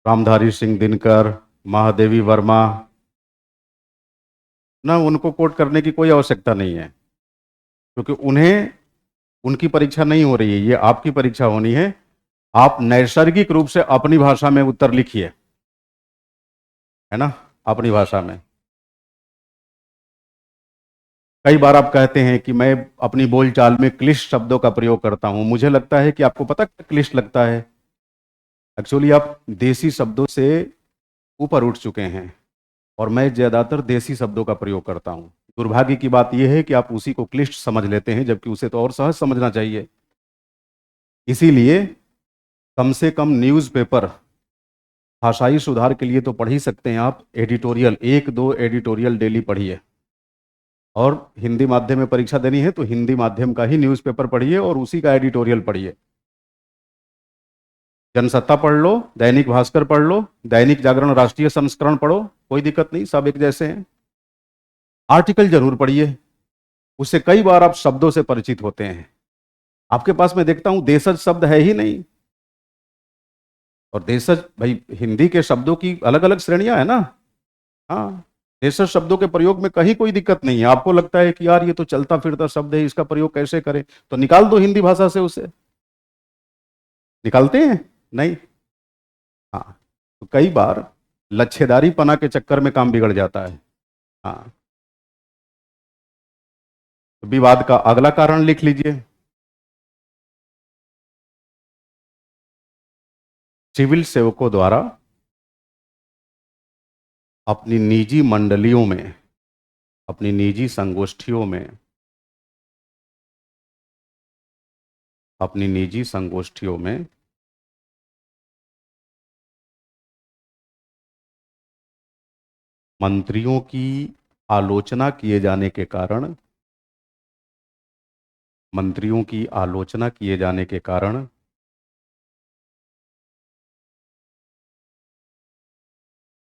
रामधारी सिंह दिनकर, महादेवी वर्मा, ना उनको कोट करने की कोई आवश्यकता नहीं है, क्योंकि उन्हें, उनकी परीक्षा नहीं हो रही है, ये आपकी परीक्षा होनी है। आप नैसर्गिक रूप से अपनी भाषा में उत्तर लिखिए, है ना, अपनी भाषा में। कई बार आप कहते हैं कि मैं अपनी बोलचाल में क्लिष्ट शब्दों का प्रयोग करता हूं, मुझे लगता है कि आपको पता क्लिष्ट लगता है, एक्चुअली आप देसी शब्दों से ऊपर उठ चुके हैं, और मैं ज्यादातर देसी शब्दों का प्रयोग करता हूं। दुर्भाग्य की बात यह है कि आप उसी को क्लिष्ट समझ लेते हैं, जबकि उसे तो और सहज समझना चाहिए। इसीलिए कम से कम न्यूज़पेपर, भाषाई सुधार के लिए तो पढ़ ही सकते हैं आप, एडिटोरियल, एक दो एडिटोरियल डेली पढ़िए। और हिंदी माध्यम में परीक्षा देनी है तो हिंदी माध्यम का ही न्यूज़पेपर पढ़िए और उसी का एडिटोरियल पढ़िए। जनसत्ता पढ़ लो, दैनिक भास्कर पढ़ लो, दैनिक जागरण राष्ट्रीय संस्करण पढ़ो, कोई दिक्कत नहीं, सब एक जैसे हैं। आर्टिकल जरूर पढ़िए, उससे कई बार आप शब्दों से परिचित होते हैं। आपके पास मैं देखता हूं देशज शब्द है ही नहीं, और देशज, भाई हिंदी के शब्दों की अलग अलग श्रेणियां है ना। हाँ, देशज शब्दों के प्रयोग में कहीं कोई दिक्कत नहीं है। आपको लगता है कि यार ये तो चलता फिरता शब्द है, इसका प्रयोग कैसे करें, तो निकाल दो हिंदी भाषा से उसे। निकालते हैं? नहीं। हाँ, तो कई बार लच्छेदारी पना के चक्कर में काम बिगड़ जाता है। हाँ, तो विवाद का अगला कारण लिख लीजिए, सिविल सेवकों द्वारा अपनी निजी मंडलियों में, अपनी निजी संगोष्ठियों में, अपनी निजी संगोष्ठियों में मंत्रियों की आलोचना किए जाने के कारण, मंत्रियों की आलोचना किए जाने के कारण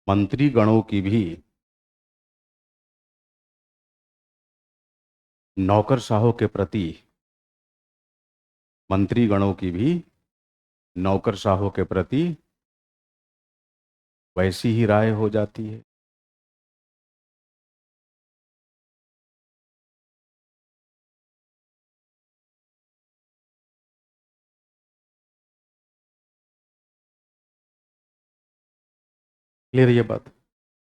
मंत्रीगणों की भी नौकरशाहों के प्रति, मंत्रीगणों की भी नौकरशाहों के प्रति वैसी ही राय हो जाती है। क्लियर ये बात?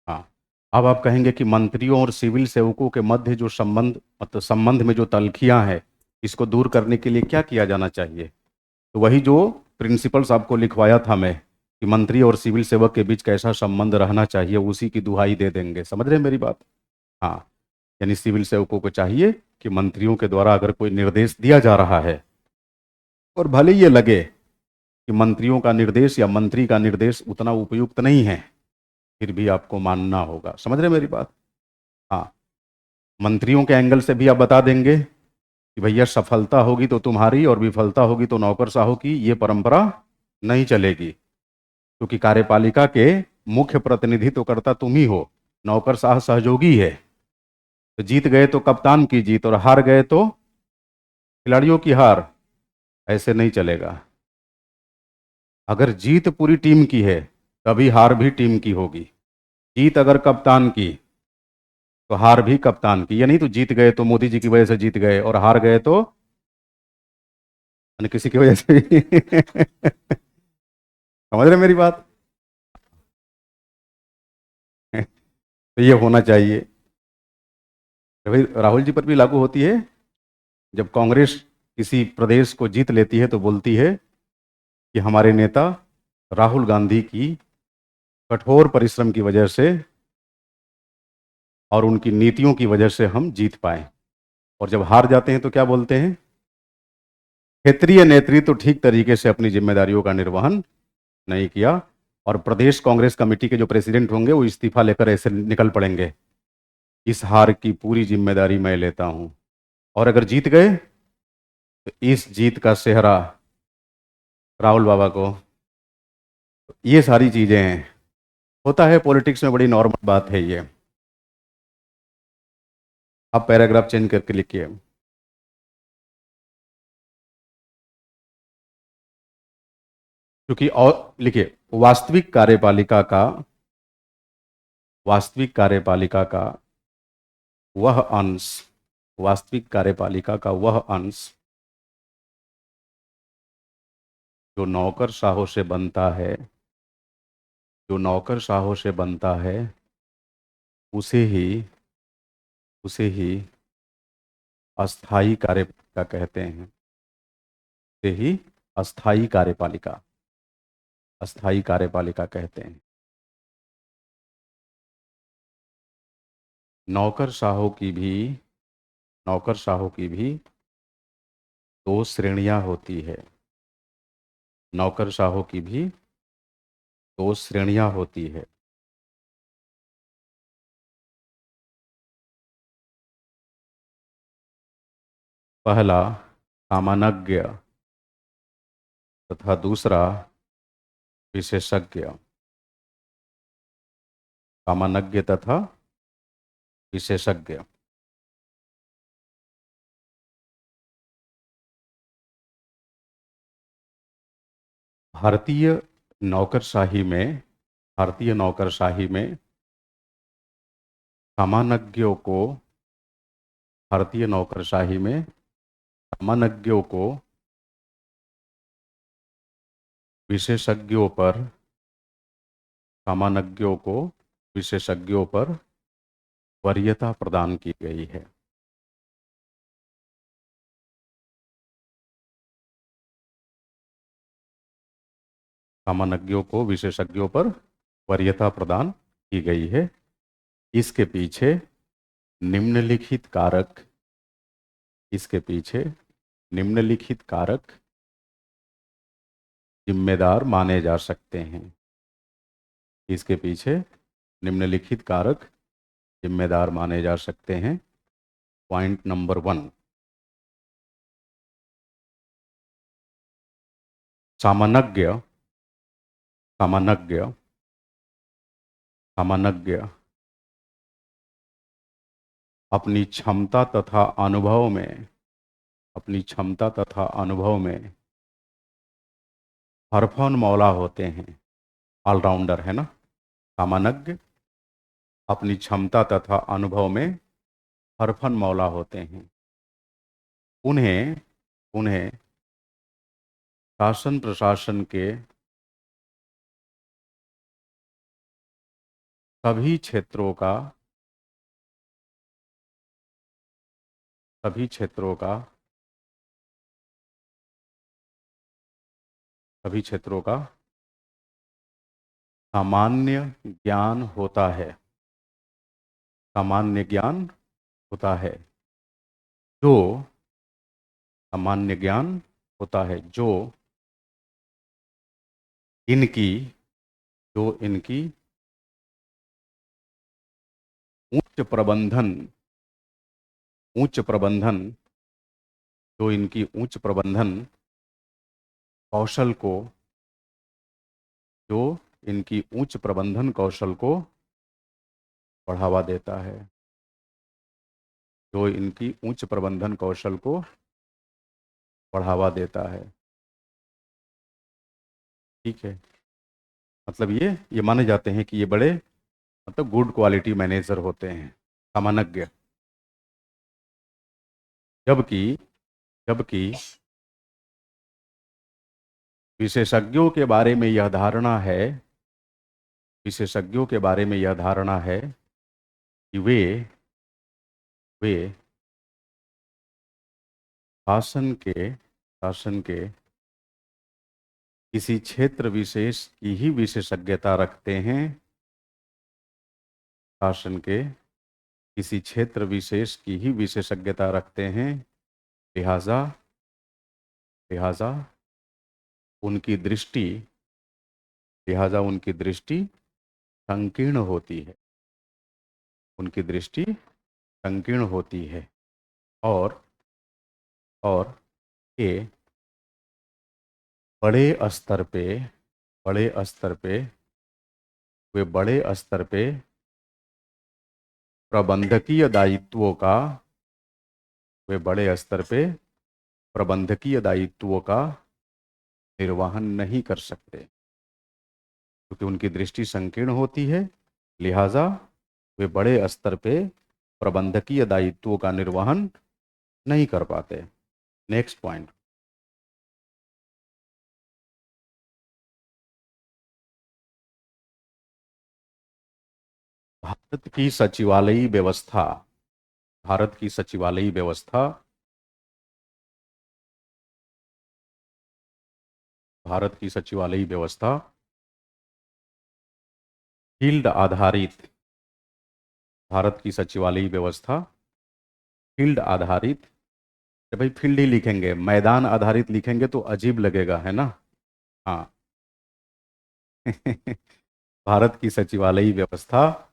हाँ। अब आप कहेंगे कि मंत्रियों और सिविल सेवकों के मध्य जो संबंध, मतलब संबंध में जो तल्खियां हैं, इसको दूर करने के लिए क्या किया जाना चाहिए? तो वही जो प्रिंसिपल्स आपको लिखवाया था मैं, कि मंत्री और सिविल सेवक के बीच कैसा संबंध रहना चाहिए, उसी की दुहाई दे देंगे। समझ रहे हैं मेरी बात? हाँ, यानी सिविल सेवकों को चाहिए कि मंत्रियों के द्वारा अगर कोई निर्देश दिया जा रहा है, और भले ये लगे कि मंत्रियों का निर्देश या मंत्री का निर्देश उतना उपयुक्त नहीं है, फिर भी आपको मानना होगा। समझ रहे हैं मेरी बात? हाँ, मंत्रियों के एंगल से भी आप बता देंगे कि भैया सफलता होगी तो तुम्हारी और विफलता होगी तो नौकरशाहों की, ये परंपरा नहीं चलेगी, क्योंकि कार्यपालिका के मुख्य प्रतिनिधि तो करता तुम ही हो, नौकरशाह सहयोगी है। तो जीत गए तो कप्तान की जीत और हार गए तो खिलाड़ियों की हार, ऐसे नहीं चलेगा। अगर जीत पूरी टीम की है तभी हार भी टीम की होगी। जीत अगर कप्तान की तो हार भी कप्तान की, या नहीं तो जीत गए तो मोदी जी की वजह से जीत गए, और हार गए तो यानी किसी की वजह से समझ रहे मेरी बात? तो ये होना चाहिए। तो भाई राहुल जी पर भी लागू होती है। जब कांग्रेस किसी प्रदेश को जीत लेती है तो बोलती है कि हमारे नेता राहुल गांधी की कठोर परिश्रम की वजह से और उनकी नीतियों की वजह से हम जीत पाए। और जब हार जाते हैं तो क्या बोलते हैं? क्षेत्रीय नेतृत्व ठीक तरीके से अपनी जिम्मेदारियों का निर्वहन नहीं किया, और प्रदेश कांग्रेस कमेटी के जो प्रेसिडेंट होंगे वो इस्तीफा लेकर ऐसे निकल पड़ेंगे, इस हार की पूरी जिम्मेदारी मैं लेता हूं। और अगर जीत गए तो इस जीत का सेहरा राहुल बाबा को ये सारी चीजें हैं, होता है पॉलिटिक्स में, बड़ी नॉर्मल बात है ये। आप पैराग्राफ चेंज करके लिखिए। क्योंकि और लिखिए, वास्तविक कार्यपालिका का, वास्तविक कार्यपालिका का वह अंश, वास्तविक कार्यपालिका का वह अंश जो नौकरशाहों से बनता है, जो नौकरशाहों से बनता है, उसे ही, उसे ही अस्थाई कार्यपालिका कहते हैं। उसे ही अस्थाई कार्यपालिका, अस्थाई कार्यपालिका कहते हैं। नौकरशाहों की भी, नौकरशाहों की भी दो श्रेणियां होती है। नौकरशाहों की भी दो श्रेणियां होती है। पहला सामान्यज्ञ तथा दूसरा विशेषज्ञ। सामान्यज्ञ तथा विशेषज्ञ। भारतीय नौकरशाही में, भारतीय नौकरशाही में सामान्यज्ञों को, भारतीय नौकरशाही में सामान्यज्ञों को विशेषज्ञों पर, सामान्यज्ञों को विशेषज्ञों पर वरीयता प्रदान की गई है। सामान्यज्ञों को विशेषज्ञों पर वरीयता प्रदान की गई है। इसके पीछे निम्नलिखित कारक, इसके पीछे निम्नलिखित कारक जिम्मेदार माने जा सकते हैं। इसके पीछे निम्नलिखित कारक जिम्मेदार माने जा सकते हैं। पॉइंट नंबर 1, सामान्यज्ञ, सामान्यज्ञ, सामान्यज्ञ अपनी क्षमता तथा अनुभव में, अपनी क्षमता तथा अनुभव में हरफन मौला होते हैं। ऑलराउंडर है ना। सामान्यज्ञ अपनी क्षमता तथा अनुभव में हरफन मौला होते हैं। उन्हें, उन्हें शासन प्रशासन के सभी क्षेत्रों का, सभी क्षेत्रों का, सभी क्षेत्रों का सामान्य ज्ञान होता है। सामान्य ज्ञान होता है। जो सामान्य ज्ञान होता है, जो इनकी, जो इनकी उच्च प्रबंधन, उच्च प्रबंधन, जो इनकी उच्च प्रबंधन कौशल को, जो इनकी उच्च प्रबंधन कौशल को बढ़ावा देता है। जो इनकी उच्च प्रबंधन कौशल को बढ़ावा देता है। ठीक है। मतलब ये माने जाते हैं कि ये बड़े, मतलब गुड क्वालिटी मैनेजर होते हैं, सामान्यज्ञ। जबकि, जबकि विशेषज्ञों के बारे में यह धारणा है, विशेषज्ञों के बारे में यह धारणा है कि वे शासन के, शासन के किसी क्षेत्र विशेष की ही विशेषज्ञता रखते हैं। शासन के किसी क्षेत्र विशेष की ही विशेषज्ञता रखते हैं। लिहाजा, लिहाजा उनकी दृष्टि, लिहाजा उनकी दृष्टि संकीर्ण होती है। उनकी दृष्टि संकीर्ण होती है। और और ये बड़े स्तर पे, बड़े स्तर पे वे बड़े स्तर पे प्रबंधकीय दायित्वों का वे बड़े स्तर पे प्रबंधकीय दायित्वों का निर्वहन नहीं कर सकते, क्योंकि उनकी दृष्टि संकीर्ण होती है, लिहाजा वे बड़े स्तर पे प्रबंधकीय दायित्वों का निर्वहन नहीं कर पाते। Next point. भारत की सचिवालयी व्यवस्था भारत की सचिवालयी व्यवस्था भारत की सचिवालयी व्यवस्था फील्ड आधारित भारत की सचिवालयी व्यवस्था फील्ड आधारित। भाई फील्ड ही लिखेंगे, मैदान आधारित लिखेंगे तो अजीब लगेगा, है ना। हाँ। भारत की सचिवालयी व्यवस्था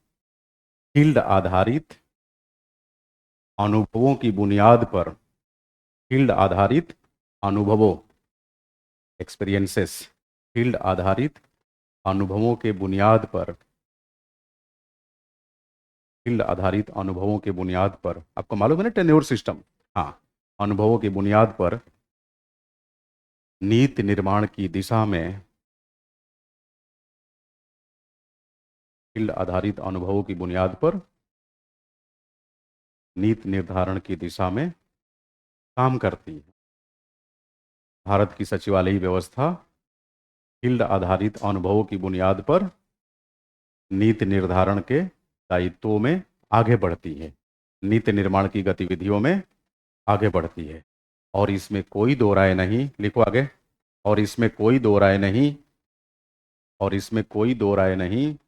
फील्ड आधारित अनुभवों की बुनियाद पर फील्ड आधारित अनुभवों एक्सपीरियंसेस फील्ड आधारित अनुभवों के बुनियाद पर फील्ड आधारित अनुभवों के बुनियाद पर, आपको मालूम है ना टेन्योर सिस्टम। हाँ, अनुभवों की बुनियाद पर नीति निर्माण की दिशा में फील्ड आधारित अनुभवों की बुनियाद पर नीति निर्धारण की दिशा में काम करती है। भारत की सचिवालयी व्यवस्था फील्ड आधारित अनुभवों की बुनियाद पर नीति निर्धारण के दायित्वों में आगे बढ़ती है, नीति निर्माण की गतिविधियों में आगे बढ़ती है। और इसमें कोई दो राय नहीं, लिखो आगे, और इसमें कोई दो राय नहीं, और इसमें कोई दो राय नहीं,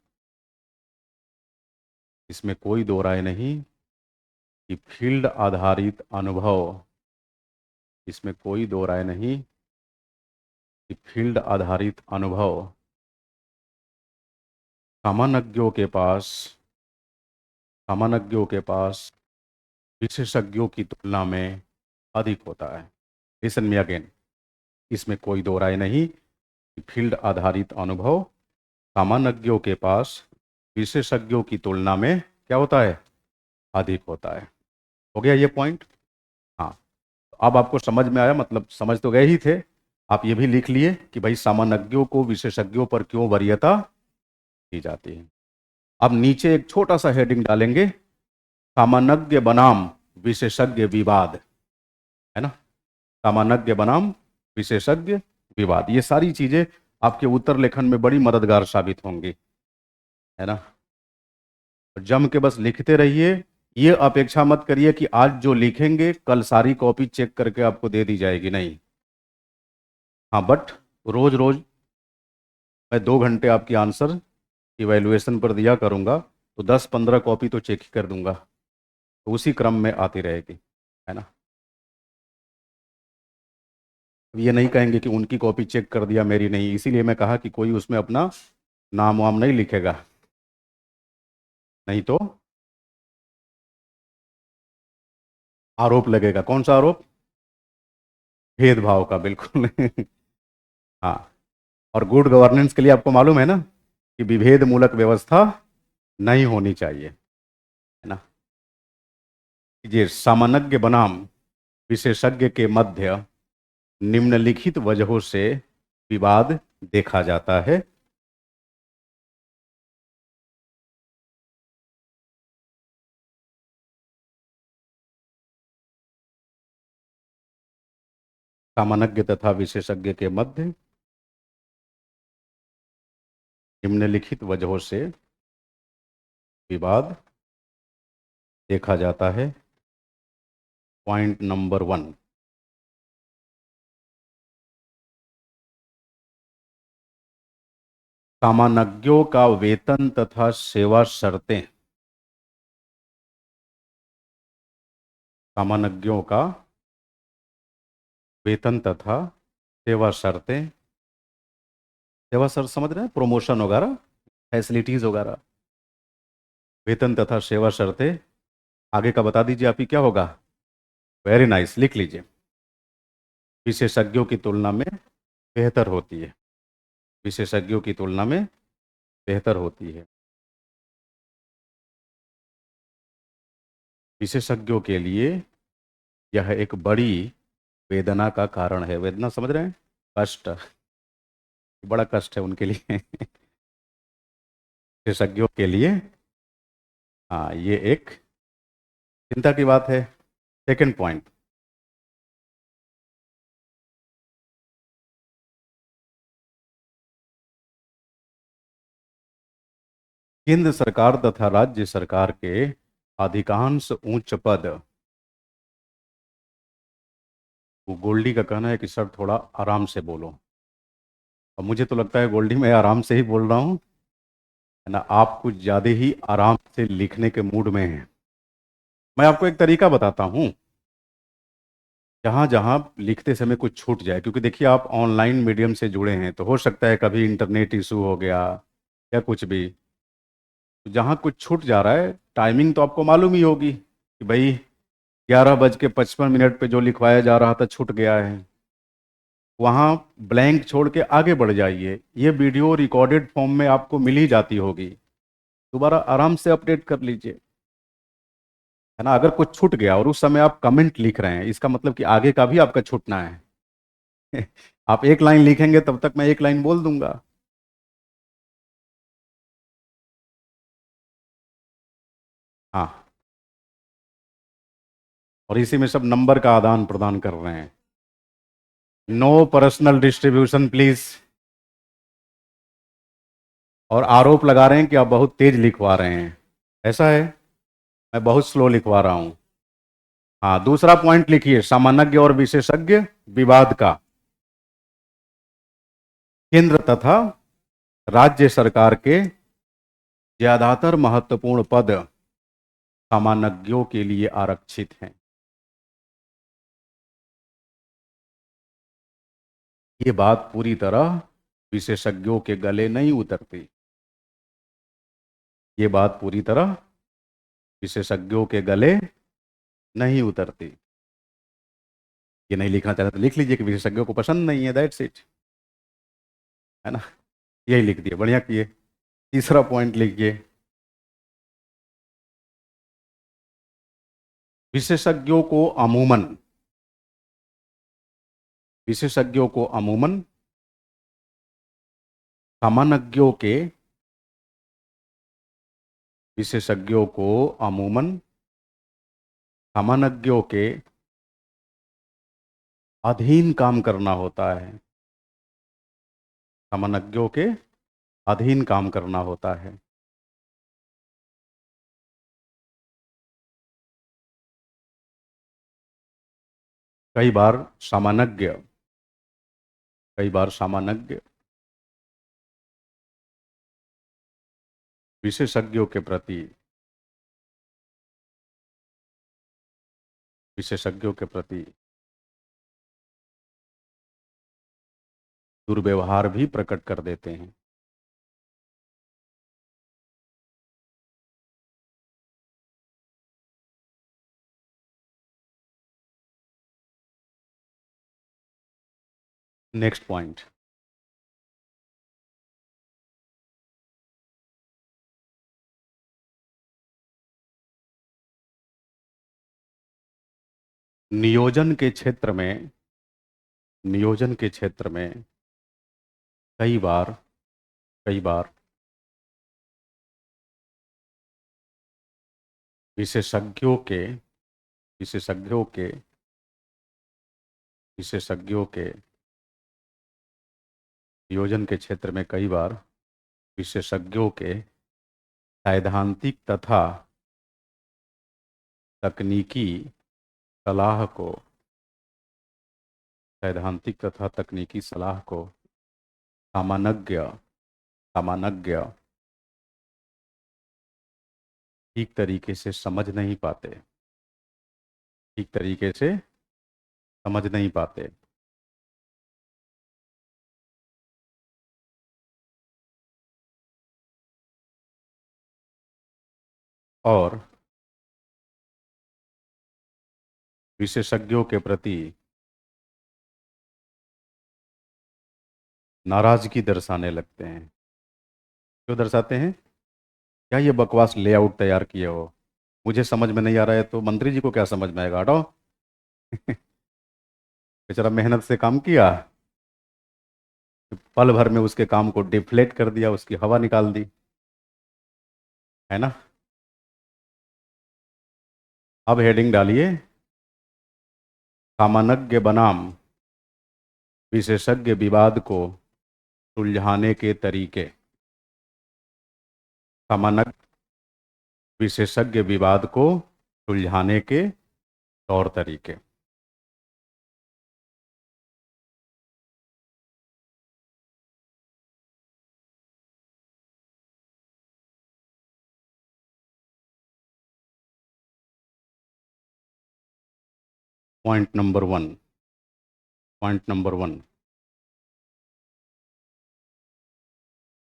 इसमें कोई दो राय नहीं कि फील्ड आधारित अनुभव, इसमें कोई दो राय नहीं कि फील्ड आधारित अनुभव सामान्यज्ञों के पास विशेषज्ञों की तुलना में अधिक होता है। लिसन मी अगेन, इसमें कोई दो राय नहीं कि फील्ड आधारित अनुभव सामान्यज्ञों के पास विशेषज्ञों की तुलना में क्या होता है, अधिक होता है। हो गया ये पॉइंट। हाँ, तो अब आपको समझ में आया, मतलब समझ तो गए ही थे। आप ये भी लिख लिए कि भाई सामान्यज्ञों को विशेषज्ञों पर क्यों वरीयता दी जाती है। अब नीचे एक छोटा सा हेडिंग डालेंगे, सामान्यज्ञ बनाम विशेषज्ञ विवाद, है ना। सामान्यज्ञ बनाम विशेषज्ञ विवाद, ये सारी चीजें आपके उत्तर लेखन में बड़ी मददगार साबित होंगी, है ना। जम के बस लिखते रहिए। ये अपेक्षा मत करिए कि आज जो लिखेंगे कल सारी कॉपी चेक करके आपको दे दी जाएगी, नहीं। हाँ, बट रोज रोज मैं 2 घंटे आपकी आंसर इवैल्यूएशन पर दिया करूंगा, तो 10-15 कॉपी तो चेक ही कर दूंगा, तो उसी क्रम में आती रहेगी, है ना। अब ये नहीं कहेंगे कि उनकी कॉपी चेक कर दिया मेरी नहीं, इसीलिए मैं कहा कि कोई उसमें अपना नाम वाम नहीं लिखेगा, नहीं तो आरोप लगेगा। कौन सा आरोप? भेदभाव का, बिल्कुल। हाँ, और गुड गवर्नेंस के लिए आपको मालूम है ना कि विभेद मूलक व्यवस्था नहीं होनी चाहिए, है ना। ये सामान्यज्ञ बनाम विशेषज्ञ के मध्य निम्नलिखित वजहों से विवाद देखा जाता है। सामान्यज्ञ तथा विशेषज्ञ के मध्य निम्नलिखित वजहों से विवाद देखा जाता है। पॉइंट नंबर 1, सामान्यज्ञों का वेतन तथा सेवा शर्तें, सामान्यज्ञों का वेतन तथा सेवा शर्तें, सेवा शर्त समझ रहे हैं, प्रमोशन वगैरह, फैसिलिटीज वगैरह, वेतन तथा सेवा शर्तें। आगे का बता दीजिए आप ही, क्या होगा? वेरी नाइस, लिख लीजिए। विशेषज्ञों की तुलना में बेहतर होती है, विशेषज्ञों की तुलना में बेहतर होती है। विशेषज्ञों के लिए यह एक बड़ी वेदना का कारण है। वेदना समझ रहे हैं? कष्ट, बड़ा कष्ट है उनके लिए। विशेषज्ञों के लिए हाँ, ये एक चिंता की बात है। सेकंड पॉइंट, केंद्र सरकार तथा राज्य सरकार के अधिकांश उच्च पद, वो गोल्डी का कहना है कि सर थोड़ा आराम से बोलो। अब मुझे तो लगता है गोल्डी मैं आराम से ही बोल रहा हूँ, है ना? आप कुछ ज़्यादा ही आराम से लिखने के मूड में हैं। मैं आपको एक तरीका बताता हूँ, जहाँ जहाँ लिखते समय कुछ छूट जाए, क्योंकि देखिए आप ऑनलाइन मीडियम से जुड़े हैं, तो हो सकता है कभी इंटरनेट इशू हो गया या कुछ भी, तो जहाँ कुछ छूट जा रहा है, टाइमिंग तो आपको मालूम ही होगी कि भाई 11:55 पे जो लिखवाया जा रहा था छूट गया है, वहाँ ब्लैंक छोड़ के आगे बढ़ जाइए। ये वीडियो रिकॉर्डेड फॉर्म में आपको मिल ही जाती होगी, दोबारा आराम से अपडेट कर लीजिए, है ना? अगर कुछ छूट गया और उस समय आप कमेंट लिख रहे हैं, इसका मतलब कि आगे का भी आपका छूटना है। आप एक लाइन लिखेंगे तब तक मैं एक लाइन बोल दूंगा। हाँ, और इसी में सब नंबर का आदान प्रदान कर रहे हैं। No personal distribution please. और आरोप लगा रहे हैं कि आप बहुत तेज लिखवा रहे हैं। ऐसा है? मैं बहुत स्लो लिखवा रहा हूं। हाँ, दूसरा पॉइंट लिखिए, सामान्य और विशेषज्ञ विवाद का। केंद्र तथा राज्य सरकार के ज्यादातर महत्वपूर्ण पद सामान्यों के लिए आरक्षित हैं। ये बात पूरी तरह विशेषज्ञों के गले नहीं उतरती। ये बात पूरी तरह विशेषज्ञों के गले नहीं उतरती। ये नहीं लिखना चाहते तो लिख लीजिए कि विशेषज्ञों को पसंद नहीं है, दैट्स इट, है ना? यही लिख दिए, बढ़िया किए। तीसरा पॉइंट लिखिए, विशेषज्ञों को अमूमन विशेषज्ञों को अमूमन सामान्यों के विशेषज्ञों को अमूमन सामान्यों के अधीन काम करना होता है। सामान्यों के अधीन काम करना होता है। कई बार सामान्य कई बार सामान्य विशेषज्ञों के प्रति विशेषज्ञों के प्रति दुर्व्यवहार भी प्रकट कर देते हैं। नेक्स्ट पॉइंट, नियोजन के क्षेत्र में नियोजन के क्षेत्र में कई बार कई बार विशेषज्ञों के विशेषज्ञों के विशेषज्ञों के नियोजन के क्षेत्र में कई बार विशेषज्ञों के सैद्धांतिक तथा तकनीकी सलाह को सैद्धांतिक तथा तकनीकी सलाह को सामान्य सामान्य ठीक तरीके से समझ नहीं पाते ठीक तरीके से समझ नहीं पाते। और विशेषज्ञों के प्रति नाराजगी दर्शाने लगते हैं। क्यों दर्शाते हैं? क्या ये बकवास लेआउट तैयार किए हो? मुझे समझ में नहीं आ रहा है तो मंत्री जी को क्या समझ में आएगा? हटाओ। बेचारा मेहनत से काम किया, पल भर में उसके काम को डिफ्लेक्ट कर दिया, उसकी हवा निकाल दी, है ना। अब हेडिंग डालिए, सामान्य बनाम विशेषज्ञ विवाद को सुलझाने के तरीके। सामान्य विशेषज्ञ विवाद को सुलझाने के तौर तरीके। Point number one. Point number one,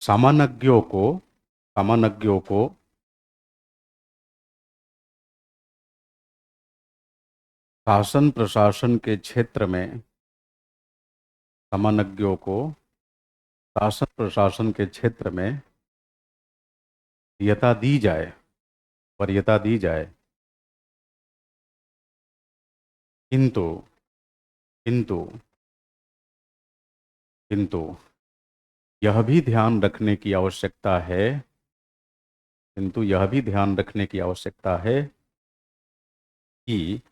सामान्यों को सामान्यों को शासन प्रशासन के क्षेत्र में सामान्यों को शासन प्रशासन के क्षेत्र में वरीयता दी जाए, वरीयता दी जाए। किंतु किंतु किंतु यह भी ध्यान रखने की आवश्यकता है, किंतु यह भी ध्यान रखने की आवश्यकता है कि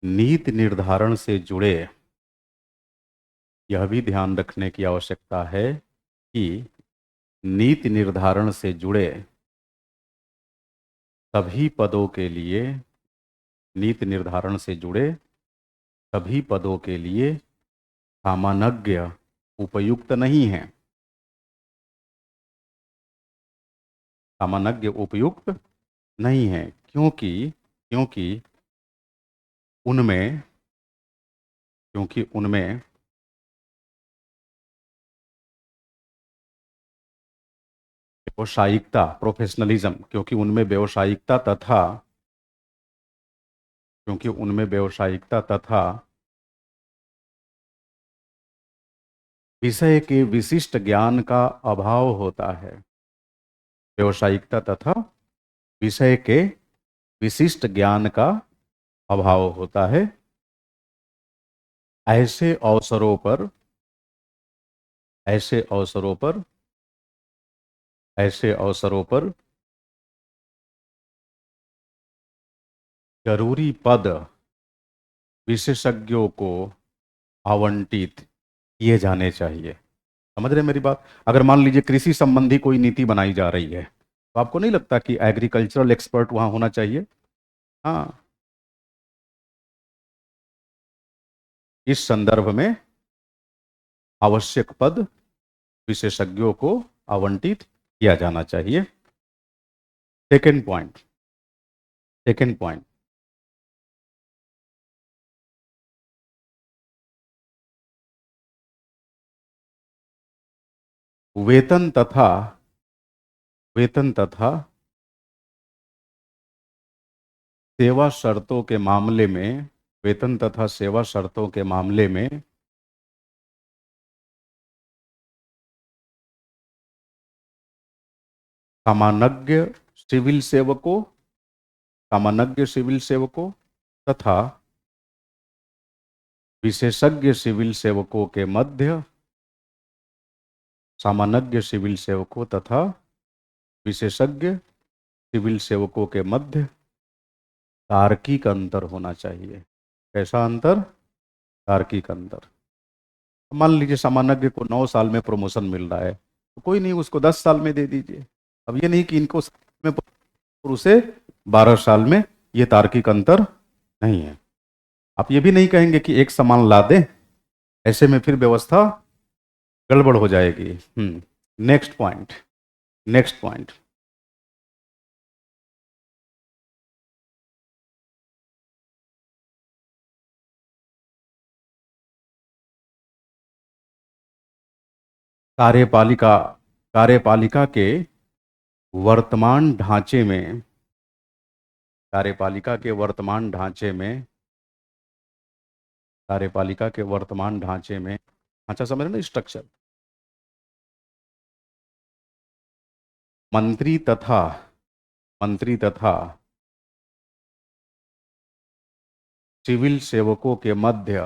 नीति निर्धारण से जुड़े, यह भी ध्यान रखने की आवश्यकता है कि नीति निर्धारण से जुड़े सभी पदों के लिए, नीति निर्धारण से जुड़े सभी पदों के लिए सामान्य उपयुक्त नहीं है। सामान्य उपयुक्त नहीं है क्योंकि क्योंकि उनमें क्योंकि उनमें व्यावसायिकता, प्रोफेशनलिज्म, क्योंकि उनमें व्यावसायिकता तथा विषय के विशिष्ट ज्ञान का अभाव होता है। व्यावसायिकता तथा विषय के विशिष्ट ज्ञान का अभाव होता है। ऐसे अवसरों पर ऐसे अवसरों पर ऐसे अवसरों पर जरूरी पद विशेषज्ञों को आवंटित किए जाने चाहिए। समझ रहे हैं मेरी बात? अगर मान लीजिए कृषि संबंधी कोई नीति बनाई जा रही है तो आपको नहीं लगता कि एग्रीकल्चरल एक्सपर्ट वहां होना चाहिए? हाँ। इस संदर्भ में आवश्यक पद विशेषज्ञों को आवंटित किया जाना चाहिए। सेकंड पॉइंट, सेकंड पॉइंट, वेतन तथा वेतन तथा सेवा शर्तों के मामले में वेतन तथा सेवा शर्तों के मामले में सामान्य सिविल सेवकों सामान्य सिविल सेवकों तथा विशेषज्ञ सिविल सेवकों के मध्य सामान्य सिविल सेवकों तथा विशेषज्ञ सिविल सेवकों के मध्य तार्किक अंतर होना चाहिए। कैसा अंतर? तार्किक अंतर। मान लीजिए सामान्य को 9 साल में प्रमोशन मिल रहा है तो कोई नहीं, उसको 10 साल में दे दीजिए। अब ये नहीं कि इनको में और उसे 12 साल में, ये तार्किक अंतर नहीं है। आप ये भी नहीं कहेंगे कि एक समान ला दें, ऐसे में फिर व्यवस्था गड़बड़ हो जाएगी। नेक्स्ट पॉइंट, नेक्स्ट पॉइंट, कार्यपालिका कार्यपालिका के वर्तमान ढांचे में कार्यपालिका के वर्तमान ढांचे में कार्यपालिका के वर्तमान ढांचे में अच्छा समझ रहे ना स्ट्रक्चर। मंत्री तथा मंत्री तथा सिविल सेवकों के मध्य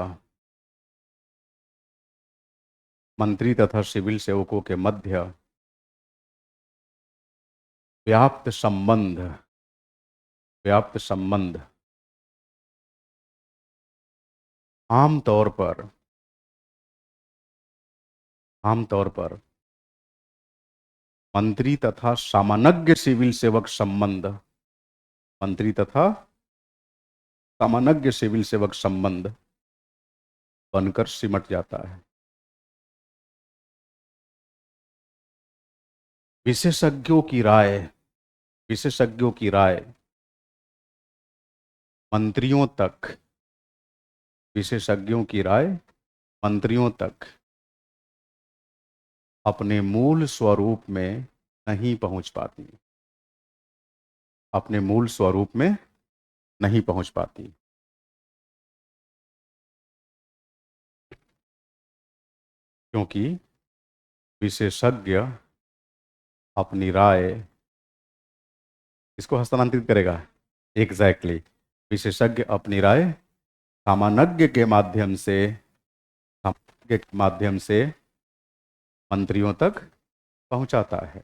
मंत्री तथा सिविल सेवकों के मध्य व्याप्त संबंध व्याप्त संबंध आमतौर पर आमतौर पर मंत्री तथा सामान्य सिविल सेवक संबंध मंत्री तथा सामान्य सिविल सेवक संबंध बनकर सिमट जाता है। विशेषज्ञों की राय विशेषज्ञों की राय मंत्रियों तक विशेषज्ञों की राय मंत्रियों तक अपने मूल स्वरूप में नहीं पहुंच पाती अपने मूल स्वरूप में नहीं पहुंच पाती क्योंकि विशेषज्ञ अपनी राय इसको हस्तांतरित करेगा। एग्जैक्टली विशेषज्ञ अपनी राय सामान्य के माध्यम से मंत्रियों तक पहुंचाता है।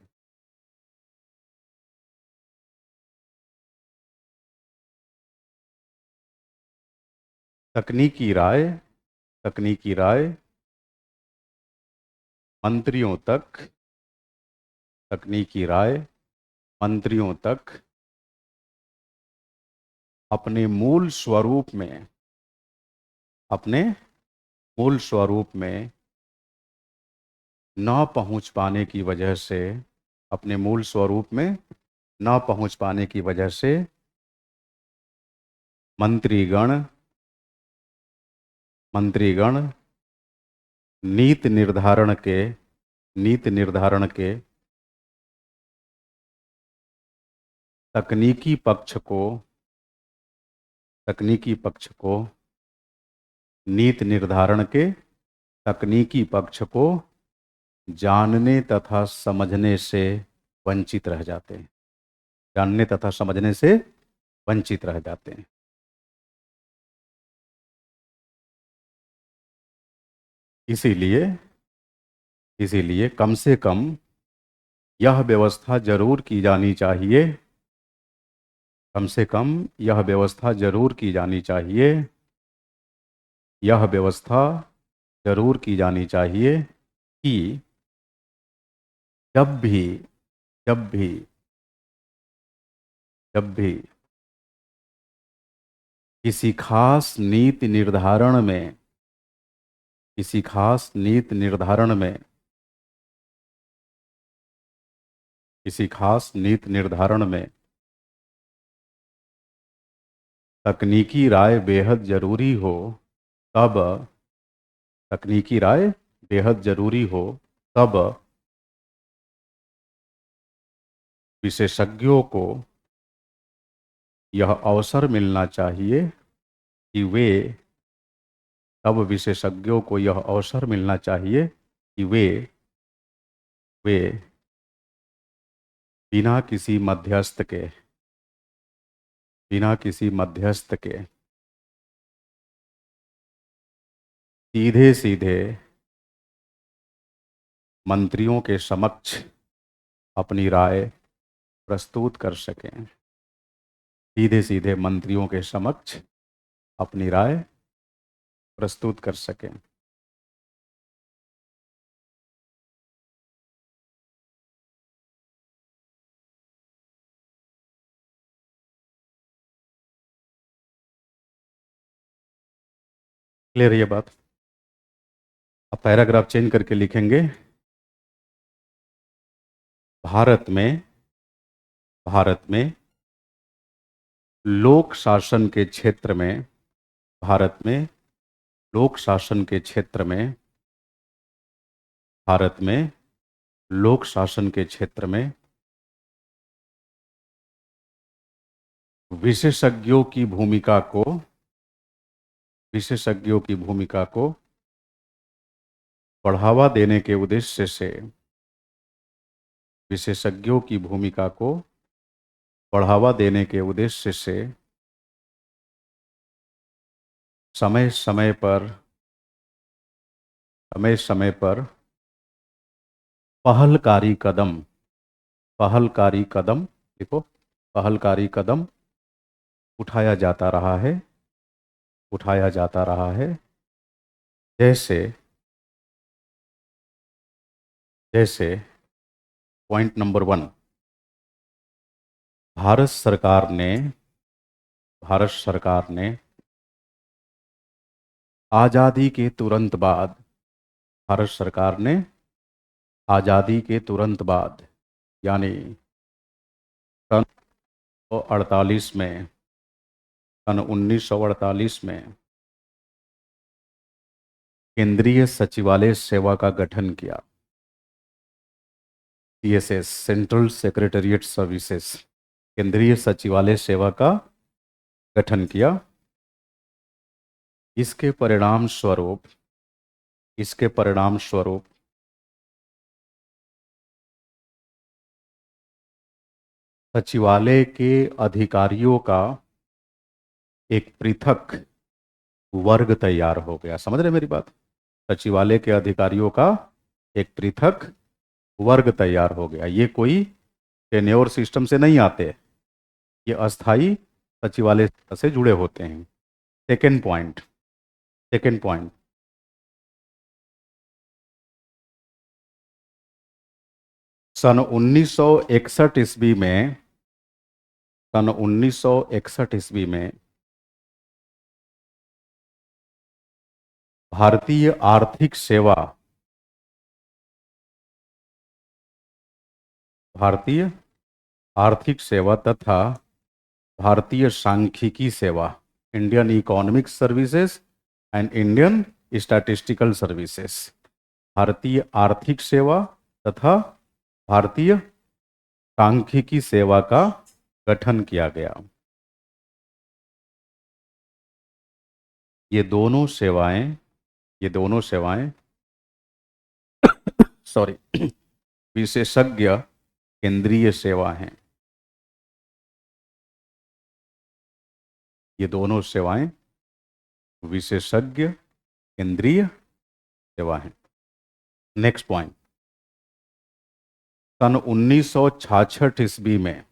तकनीकी राय तकनीकी राय मंत्रियों तक तकनीकी राय मंत्रियों तक अपने मूल स्वरूप में अपने मूल स्वरूप में न पहुंच पाने की वजह से अपने मूल स्वरूप में न पहुंच पाने की वजह से मंत्रीगण मंत्रीगण नीति निर्धारण के तकनीकी पक्ष को नीति निर्धारण के तकनीकी पक्ष को जानने तथा समझने से वंचित रह जाते हैं जानने तथा समझने से वंचित रह जाते हैं। इसीलिए इसीलिए कम से कम यह व्यवस्था जरूर की जानी चाहिए कम से कम यह व्यवस्था जरूर की जानी चाहिए यह व्यवस्था जरूर की जानी चाहिए कि जब भी जब भी जब भी किसी खास नीति निर्धारण में किसी खास नीति निर्धारण में किसी खास नीति निर्धारण में तकनीकी राय बेहद जरूरी हो तब तकनीकी राय बेहद जरूरी हो तब विशेषज्ञों को यह अवसर मिलना चाहिए कि वे तब विशेषज्ञों को यह अवसर मिलना चाहिए कि वे बिना किसी मध्यस्थ के सीधे सीधे मंत्रियों के समक्ष अपनी राय प्रस्तुत कर सकें सीधे सीधे मंत्रियों के समक्ष अपनी राय प्रस्तुत कर सकें। क्लियर है ये बात। अब पैराग्राफ चेंज करके लिखेंगे भारत में लोक शासन के क्षेत्र में भारत में लोक शासन के क्षेत्र में भारत में लोक शासन के क्षेत्र में विशेषज्ञों की भूमिका को विशेषज्ञों की भूमिका को बढ़ावा देने के उद्देश्य से विशेषज्ञों की भूमिका को बढ़ावा देने के उद्देश्य से समय समय पर समय समय पर पहलकारी कदम पहलकारी कदम देखो, पहलकारी कदम उठाया जाता रहा है, उठाया जाता रहा है। जैसे जैसे पॉइंट नंबर 1, भारत सरकार ने भारत सरकार ने आज़ादी के तुरंत बाद भारत सरकार ने आज़ादी के तुरंत बाद यानी सन 1948 में सन 1948 में केंद्रीय सचिवालय सेवा का गठन किया। सीएसएस, सेंट्रल सेक्रेटेरिएट सर्विसेज, केंद्रीय सचिवालय सेवा का गठन किया। इसके परिणाम स्वरूप सचिवालय के अधिकारियों का एक पृथक वर्ग तैयार हो गया। समझ रहे मेरी बात? सचिवालय के अधिकारियों का एक पृथक वर्ग तैयार हो गया। ये कोई टेन्योर सिस्टम से नहीं आते, ये अस्थाई सचिवालय से जुड़े होते हैं। सेकेंड पॉइंट, सन 1961 ईस्वी में सन 1961 ईस्वी में भारतीय आर्थिक सेवा भारतीय आर्थिक सेवा तथा भारतीय सांख्यिकी सेवा, Indian economic services and Indian statistical services, भारतीय आर्थिक सेवा तथा भारतीय सांख्यिकी सेवा का गठन किया गया। ये दोनों सेवाएं सॉरी विशेषज्ञ केंद्रीय सेवा हैं। ये दोनों सेवाएं विशेषज्ञ केंद्रीय सेवा हैं। नेक्स्ट पॉइंट, सन 1966 ईस्वी में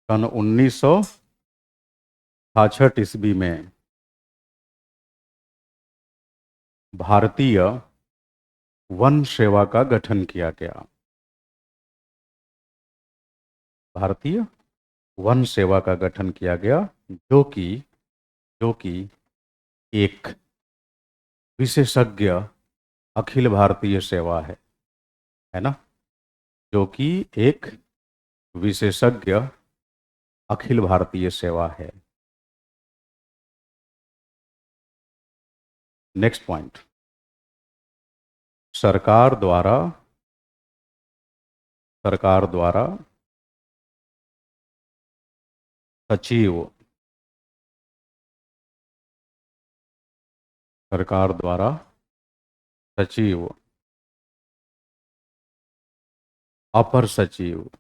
सन 1966 ईस्वी में भारतीय वन सेवा का गठन किया गया। भारतीय वन सेवा का गठन किया गया, जो कि एक विशेषज्ञ अखिल भारतीय सेवा है ना, जो कि एक विशेषज्ञ अखिल भारतीय सेवा है। नेक्स्ट पॉइंट, सरकार द्वारा सचिव सरकार द्वारा सचिव, अपर सचिव,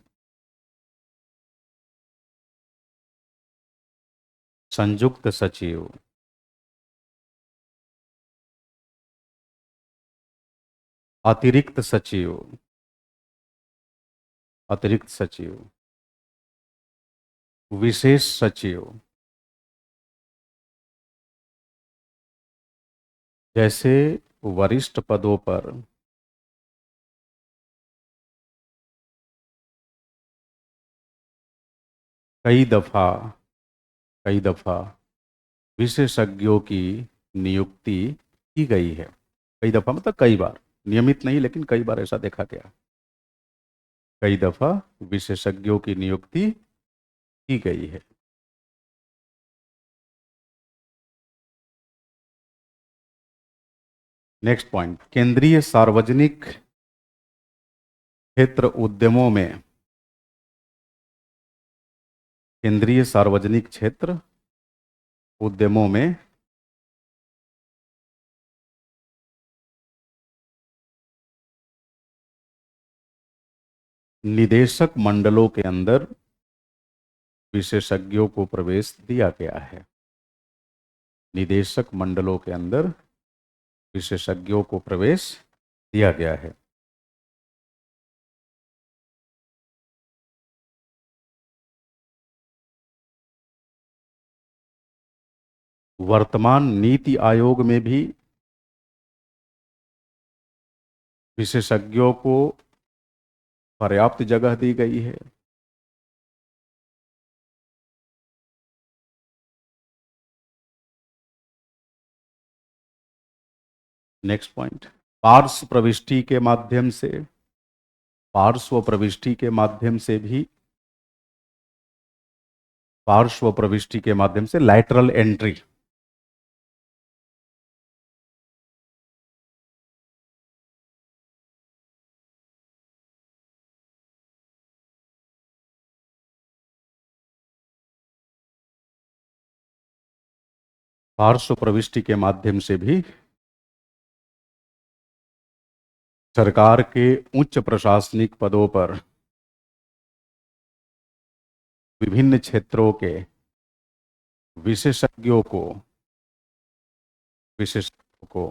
संयुक्त सचिव, अतिरिक्त सचिव, विशेष सचिव जैसे वरिष्ठ पदों पर कई दफा विशेषज्ञों की नियुक्ति की गई है। कई दफा मतलब कई बार, नियमित नहीं लेकिन कई बार ऐसा देखा गया। कई दफा विशेषज्ञों की नियुक्ति की गई है। नेक्स्ट पॉइंट, केंद्रीय सार्वजनिक क्षेत्र उद्यमों में केंद्रीय सार्वजनिक क्षेत्र उद्यमों में निदेशक मंडलों के अंदर विशेषज्ञों को प्रवेश दिया गया है। निदेशक मंडलों के अंदर विशेषज्ञों को प्रवेश दिया गया है। वर्तमान नीति आयोग में भी विशेषज्ञों को पर्याप्त जगह दी गई है। नेक्स्ट पॉइंट, पार्श्व प्रविष्टि के माध्यम से, पार्श्व प्रविष्टि के माध्यम से भी, पार्श्व प्रविष्टि के माध्यम से लैटरल एंट्री, पार्श्व प्रविष्टि के माध्यम से भी सरकार के उच्च प्रशासनिक पदों पर विभिन्न क्षेत्रों के विशेषज्ञों को विशेषज्ञों को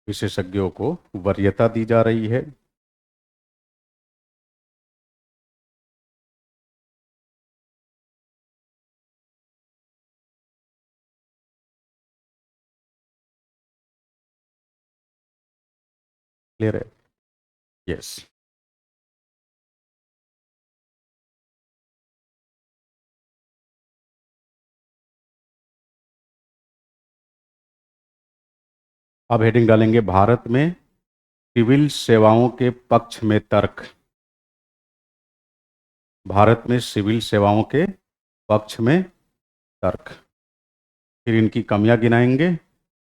विशेषज्ञों को वरीयता दी जा रही है। क्लियर है? यस। अब हेडिंग डालेंगे, भारत में सिविल सेवाओं के पक्ष में तर्क। भारत में सिविल सेवाओं के पक्ष में तर्क। फिर इनकी कमियां गिनाएंगे,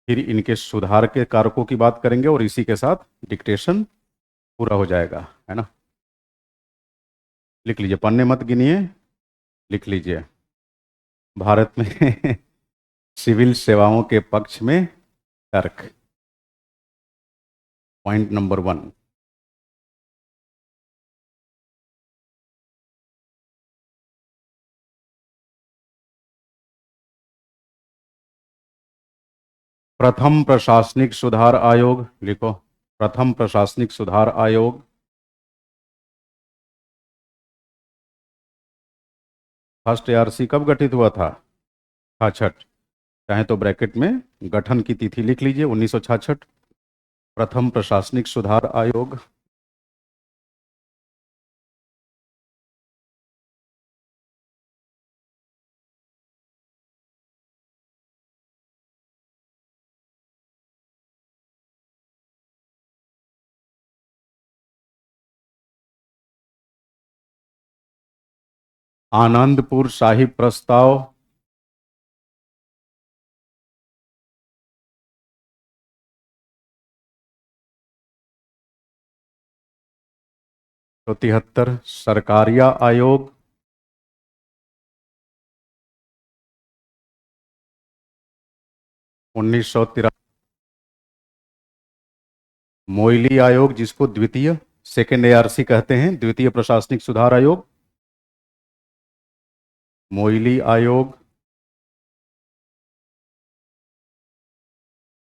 फिर इनके सुधार के कारकों की बात करेंगे और इसी के साथ डिक्टेशन पूरा हो जाएगा, है ना। लिख लीजिए, पन्ने मत गिनिए, लिख लीजिए। भारत में सिविल सेवाओं के पक्ष में तर्क। पॉइंट नंबर 1, प्रथम प्रशासनिक सुधार आयोग। लिखो, प्रथम प्रशासनिक सुधार आयोग। फर्स्ट एआरसी कब गठित हुआ था? 66। चाहे तो ब्रैकेट में गठन की तिथि लिख लीजिए, 1966। प्रथम प्रशासनिक सुधार आयोग। आनंदपुर साहिब प्रस्ताव। तो 73। सरकारिया आयोग। उन्नीस सौ तिरासी। मोइली आयोग, जिसको द्वितीय सेकेंड एआरसी कहते हैं, द्वितीय प्रशासनिक सुधार आयोग। मोइली आयोग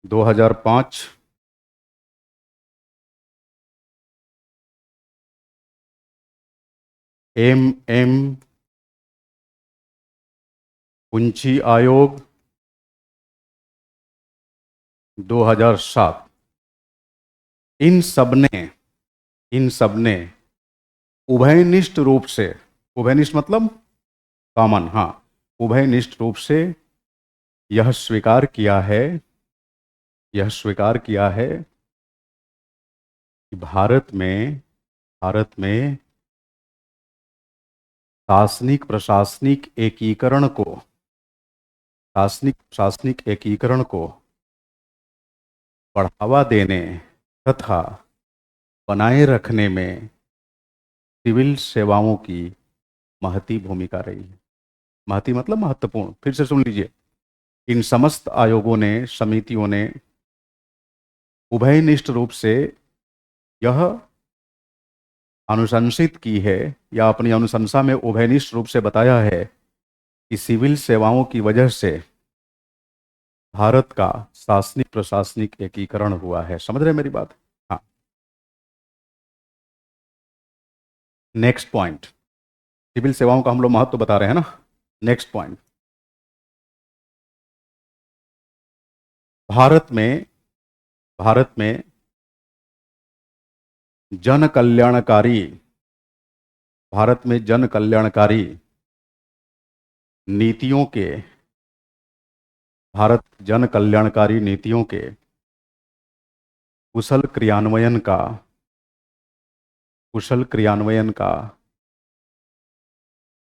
2005। एम पुंची आयोग 2007। इन सब ने उभयनिष्ठ रूप से, उभयनिष्ठ मतलब कॉमन, हाँ, उभयनिष्ठ रूप से यह स्वीकार किया है, यह स्वीकार किया है कि भारत में शासनिक प्रशासनिक एकीकरण को, शासनिक प्रशासनिक एकीकरण को बढ़ावा देने तथा बनाए रखने में सिविल सेवाओं की महती भूमिका रही है। महती मतलब महत्वपूर्ण। फिर से सुन लीजिए, इन समस्त आयोगों ने, समितियों ने उभयनिष्ठ रूप से यह अनुशंसित की है या अपनी अनुशंसा में उभयनिष्ठ रूप से बताया है कि सिविल सेवाओं की वजह से भारत का शासनिक प्रशासनिक एकीकरण हुआ है। समझ रहे हैं मेरी बात? हाँ। नेक्स्ट पॉइंट, सिविल सेवाओं का हम लोग महत्व बता रहे हैं ना। नेक्स्ट पॉइंट, भारत में भारत में जन कल्याणकारी भारत में जन कल्याणकारी नीतियों के भारत जन कल्याणकारी नीतियों के कुशल क्रियान्वयन का कुशल क्रियान्वयन का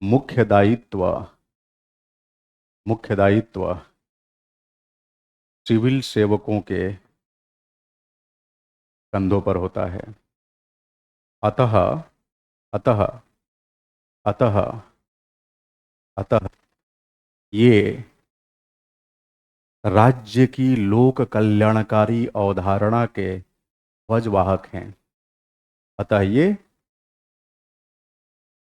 मुख्य दायित्व मुख्य दायित्व सिविल सेवकों के कंधों पर होता है। अतः अतः अतः अतः ये राज्य की लोक कल्याणकारी अवधारणा के ध्वजवाहक हैं। अतः ये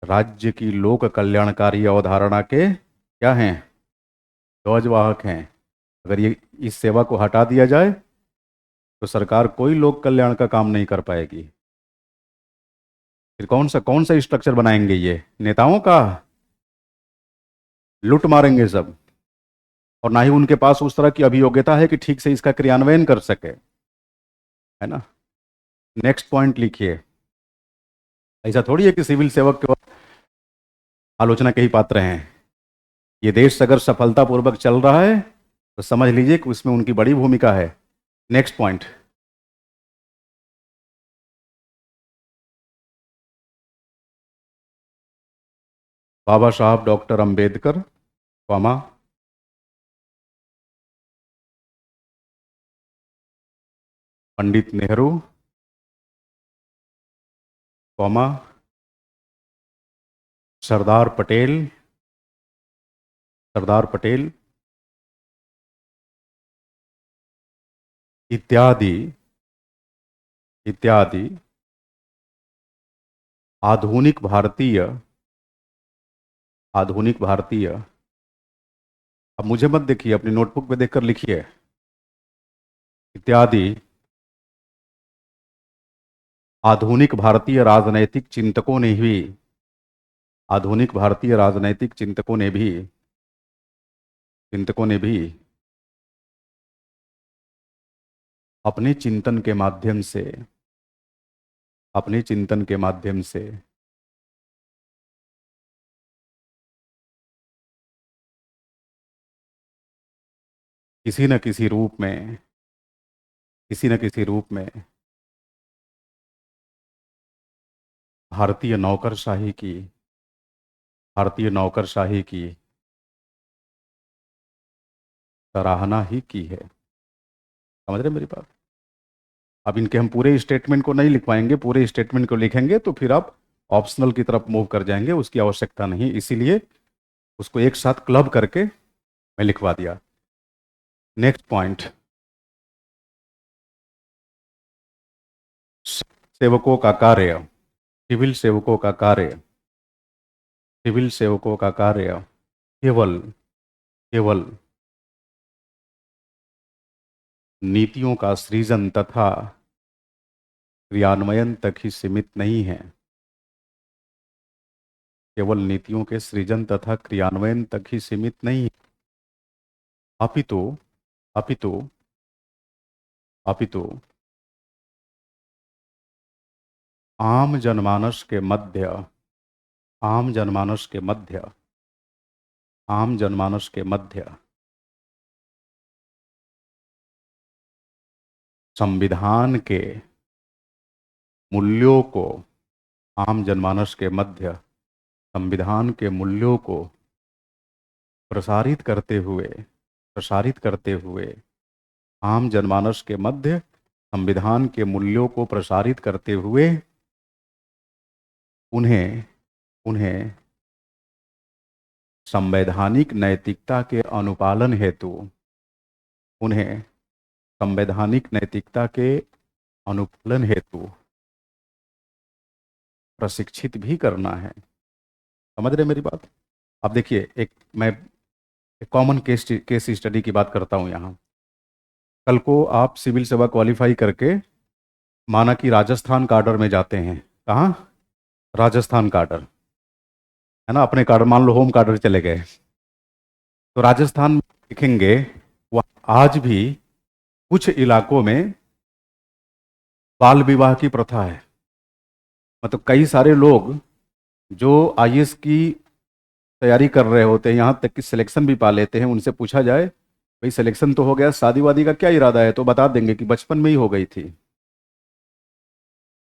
राज्य की लोक कल्याणकारी अवधारणा के क्या हैं? ध्वजवाहक हैं। अगर ये इस सेवा को हटा दिया जाए तो सरकार कोई लोक कल्याण का काम नहीं कर पाएगी। फिर कौन सा स्ट्रक्चर बनाएंगे? ये नेताओं का लूट मारेंगे सब, और ना ही उनके पास उस तरह की अभियोग्यता है कि ठीक से इसका क्रियान्वयन कर सके, है ना। नेक्स्ट पॉइंट लिखिए। ऐसा थोड़ी है कि सिविल सेवक केवल आलोचना के ही पात्र हैं। ये देश अगर सफलतापूर्वक चल रहा है तो समझ लीजिए कि उसमें उनकी बड़ी भूमिका है। नेक्स्ट पॉइंट, बाबा साहब doctor Ambedkar, comma, Pandit Nehru, comma, Sardar Patel, Sardar Patel इत्यादि इत्यादि आधुनिक भारतीय आधुनिक भारतीय अब मुझे मत देखिए, अपनी नोटबुक पे देखकर लिखिए। इत्यादि आधुनिक भारतीय राजनैतिक चिंतकों ने भी आधुनिक भारतीय राजनैतिक चिंतकों ने भी अपने चिंतन के माध्यम से अपने चिंतन के माध्यम से किसी न किसी रूप में किसी न किसी रूप में भारतीय नौकरशाही की भारतीय नौकरशाही की सराहना ही की है। समझ रहे मेरी बात? अब इनके हम पूरे स्टेटमेंट को नहीं लिख पाएंगे, पूरे स्टेटमेंट को लिखेंगे तो फिर आप ऑप्शनल की तरफ मूव कर जाएंगे, उसकी आवश्यकता नहीं, इसीलिए उसको एक साथ क्लब करके मैं लिखवा दिया। नेक्स्ट पॉइंट, सेवकों का कार्य सिविल सेवकों का कार्य सिविल सेवकों का कार्य केवल केवल नीतियों का सृजन तथा क्रियान्वयन तक ही सीमित नहीं है। केवल नीतियों के सृजन तथा क्रियान्वयन तक ही सीमित नहीं है, अपितु अपितु अपितु आम जनमानस के मध्य आम जनमानस के मध्य आम जनमानस के मध्य संविधान के मूल्यों को आम जनमानस के मध्य संविधान के मूल्यों को प्रसारित करते हुए आम जनमानस के मध्य संविधान के मूल्यों को प्रसारित करते हुए उन्हें उन्हें संवैधानिक नैतिकता के अनुपालन हेतु उन्हें संवैधानिक नैतिकता के अनुपालन हेतु प्रशिक्षित भी करना है। समझ रहे मेरी बात? अब देखिए, मैं एक कॉमन केस स्टडी की बात करता हूँ यहाँ। कल को आप सिविल सेवा क्वालिफाई करके माना कि राजस्थान काडर में जाते हैं। कहाँ? राजस्थान काडर, है ना, अपने काडर, मान लो होम काडर चले गए, तो राजस्थान में देखेंगे वहाँ आज भी कुछ इलाकों में बाल विवाह की प्रथा है। मतलब कई सारे लोग जो आईएएस की तैयारी कर रहे होते हैं, यहाँ तक कि सिलेक्शन भी पा लेते हैं, उनसे पूछा जाए भाई सिलेक्शन तो हो गया, शादी वादी का क्या इरादा है, तो बता देंगे कि बचपन में ही हो गई थी।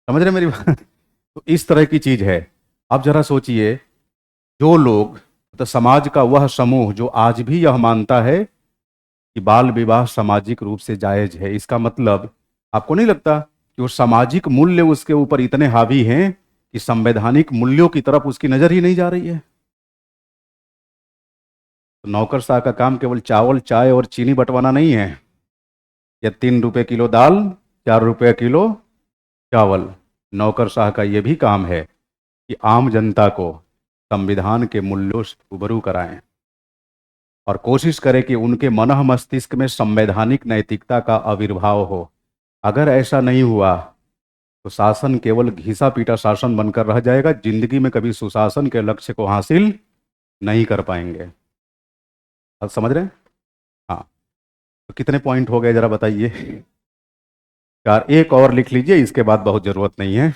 समझ रहे मेरी बात? तो इस तरह की चीज है। अब जरा सोचिए, जो लोग, तो समाज का वह समूह जो आज भी यह मानता है कि बाल विवाह सामाजिक रूप से जायज है, इसका मतलब आपको नहीं लगता कि वो सामाजिक मूल्य उसके ऊपर इतने हावी हैं कि संवैधानिक मूल्यों की तरफ उसकी नजर ही नहीं जा रही है? तो नौकरशाह का काम केवल चावल चाय और चीनी बंटवाना नहीं है, या 3 रुपए किलो दाल, 4 रुपए किलो चावल। नौकरशाह का यह भी काम है कि आम जनता को संविधान के मूल्यों से रूबरू कराएं और कोशिश करें कि उनके मन मस्तिष्क में संवैधानिक नैतिकता का आविर्भाव हो। अगर ऐसा नहीं हुआ तो शासन केवल घिसा पीटा शासन बनकर रह जाएगा, जिंदगी में कभी सुशासन के लक्ष्य को हासिल नहीं कर पाएंगे। अब समझ रहे हैं? हाँ। तो कितने पॉइंट हो गए जरा बताइए? चार, एक और लिख लीजिए, इसके बाद बहुत जरूरत नहीं है।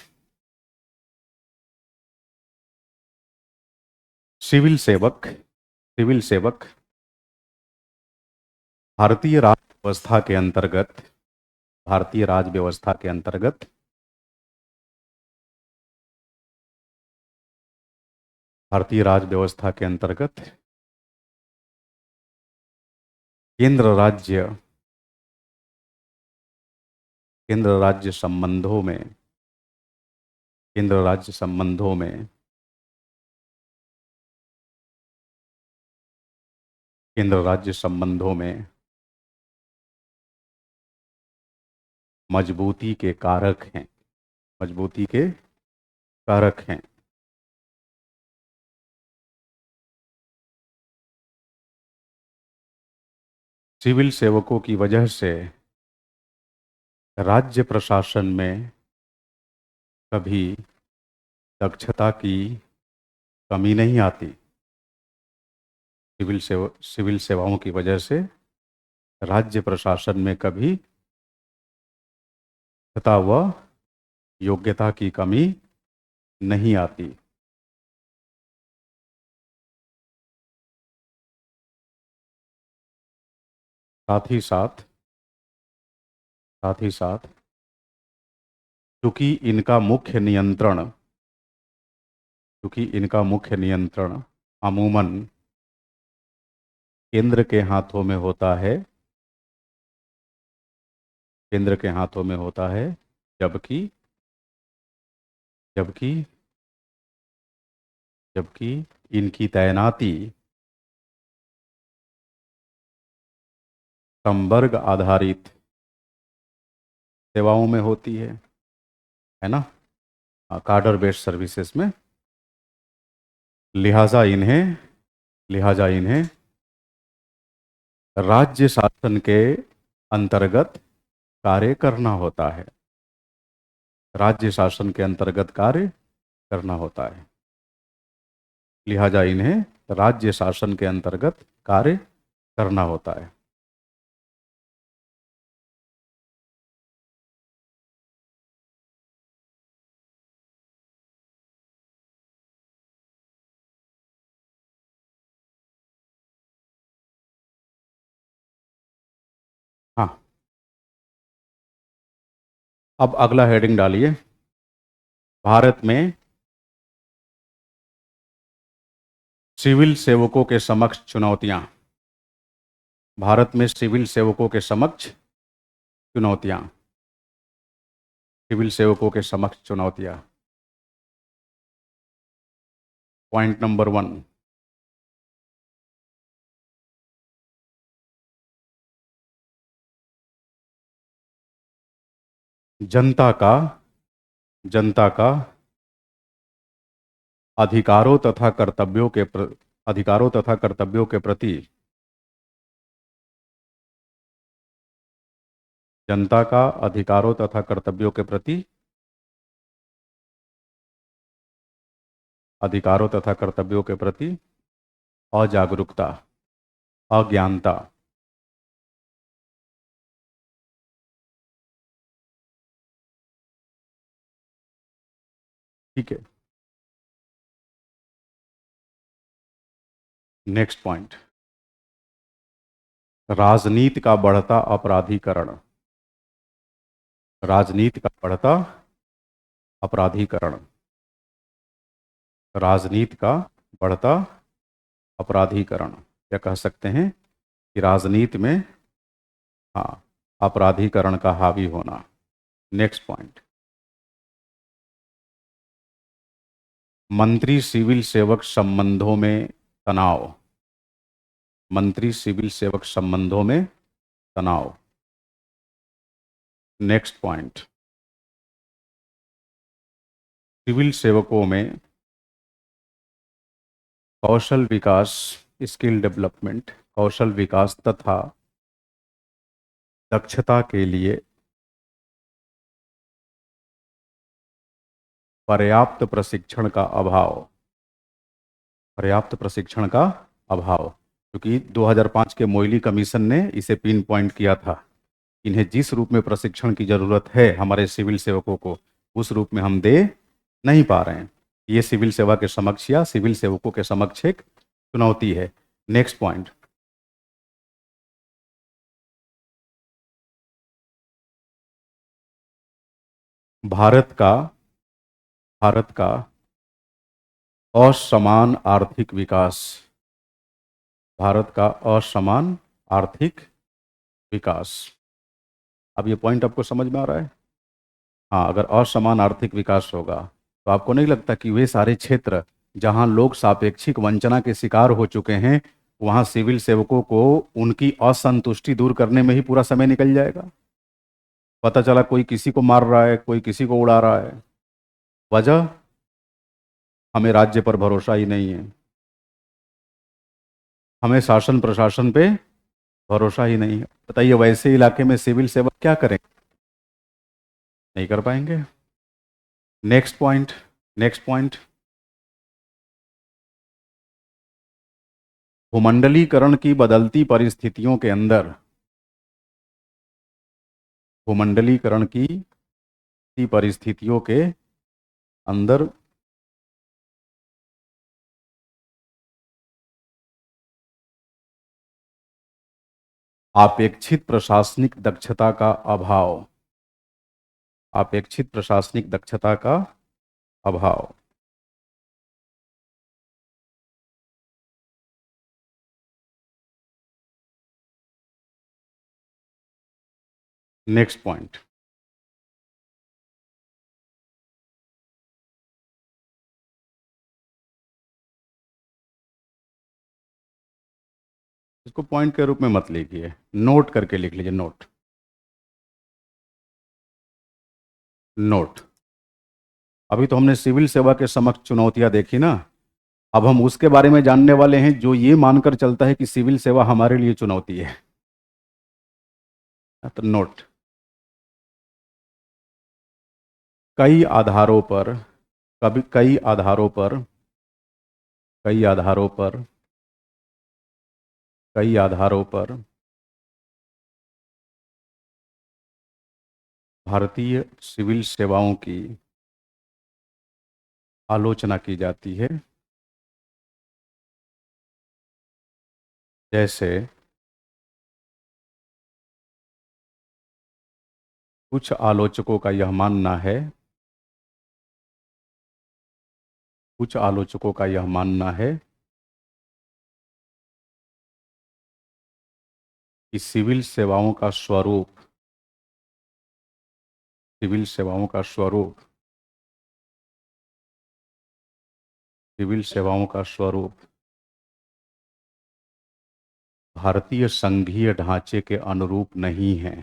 सिविल सेवक, सिविल सेवक भारतीय राज व्यवस्था के अंतर्गत, भारतीय राज व्यवस्था के अंतर्गत भारतीय राज व्यवस्था के अंतर्गत केंद्र राज्य, केंद्र राज्य संबंधों में, केंद्र राज्य संबंधों में, केंद्र राज्य संबंधों में मजबूती के कारक हैं, मजबूती के कारक हैं। सिविल सेवकों की वजह से राज्य प्रशासन में कभी दक्षता की कमी नहीं आती। सिविल सेवाओं की वजह से राज्य प्रशासन में कभी दक्षता व योग्यता की कमी नहीं आती। साथ ही साथ, साथ ही साथ चूंकि इनका मुख्य नियंत्रण, चूंकि इनका मुख्य नियंत्रण अमूमन केंद्र के हाथों में होता है, केंद्र के हाथों में होता है, जबकि जबकि जबकि इनकी तैनाती संवर्ग आधारित सेवाओं में होती है ना, कार्डर बेस्ड सर्विसेज में। लिहाजा इन्हें, लिहाजा इन्हें राज्य शासन के अंतर्गत कार्य करना होता है, राज्य शासन के अंतर्गत कार्य करना होता है। लिहाजा इन्हें राज्य शासन के अंतर्गत कार्य करना होता है। हाँ, अब अगला हेडिंग डालिए, भारत में सिविल सेवकों के समक्ष चुनौतियां। भारत में सिविल सेवकों के समक्ष चुनौतियां, सिविल सेवकों के समक्ष चुनौतियां। पॉइंट नंबर 1, जनता का जनता का अधिकारों तथा कर्तव्यों के अधिकारों तथा कर्तव्यों के प्रति जनता का अधिकारों तथा कर्तव्यों के प्रति अधिकारों तथा कर्तव्यों के प्रति अजागरूकता, अज्ञानता। ठीक है। नेक्स्ट पॉइंट, राजनीति का बढ़ता अपराधीकरण। राजनीति का बढ़ता अपराधीकरण। राजनीति का बढ़ता अपराधीकरण, या कह सकते हैं कि राजनीति में, हाँ, अपराधीकरण का हावी होना। नेक्स्ट पॉइंट, मंत्री सिविल सेवक संबंधों में तनाव। मंत्री सिविल सेवक संबंधों में तनाव। नेक्स्ट पॉइंट, सिविल सेवकों में कौशल विकास, स्किल डेवलपमेंट, कौशल विकास तथा दक्षता के लिए पर्याप्त प्रशिक्षण का अभाव। पर्याप्त प्रशिक्षण का अभाव, क्योंकि 2005 के मोइली कमीशन ने इसे पिन पॉइंट किया था। इन्हें जिस रूप में प्रशिक्षण की जरूरत है हमारे सिविल सेवकों को, उस रूप में हम दे नहीं पा रहे हैं। ये सिविल सेवा के समक्ष या सिविल सेवकों के समक्ष एक चुनौती है। नेक्स्ट पॉइंट, भारत का भारत का असमान आर्थिक विकास। भारत का असमान आर्थिक विकास। अब ये पॉइंट आपको समझ में आ रहा है? हाँ, अगर असमान आर्थिक विकास होगा तो आपको नहीं लगता कि वे सारे क्षेत्र जहां लोग सापेक्षिक वंचना के शिकार हो चुके हैं, वहां सिविल सेवकों को उनकी असंतुष्टि दूर करने में ही पूरा समय निकल जाएगा? पता चला कोई किसी को मार रहा है, कोई किसी को उड़ा रहा है। वजह, हमें राज्य पर भरोसा ही नहीं है, हमें शासन प्रशासन पे भरोसा ही नहीं है। बताइए वैसे इलाके में सिविल सेवक क्या करें? नहीं कर पाएंगे। नेक्स्ट पॉइंट, नेक्स्ट पॉइंट, भूमंडलीकरण की बदलती परिस्थितियों के अंदर, भूमंडलीकरण की परिस्थितियों के अंदर अपेक्षित प्रशासनिक दक्षता का अभाव। अपेक्षित प्रशासनिक दक्षता का अभाव। नेक्स्ट पॉइंट, इसको पॉइंट के रूप में मत लिखिए, नोट करके लिख लीजिए। Note, note. अभी तो हमने सिविल सेवा के समक्ष चुनौतियां देखी ना, अब हम उसके बारे में जानने वाले हैं जो ये मानकर चलता है कि सिविल सेवा हमारे लिए चुनौती है। तो नोट, कई आधारों पर, कभी कई आधारों पर, कई आधारों पर, कई आधारों पर भारतीय सिविल सेवाओं की आलोचना की जाती है। जैसे कुछ आलोचकों का यह मानना है, कुछ आलोचकों का यह मानना है कि सिविल सेवाओं का स्वरूप, सिविल सेवाओं का स्वरूप, सिविल सेवाओं का स्वरूप भारतीय संघीय ढांचे के अनुरूप नहीं है।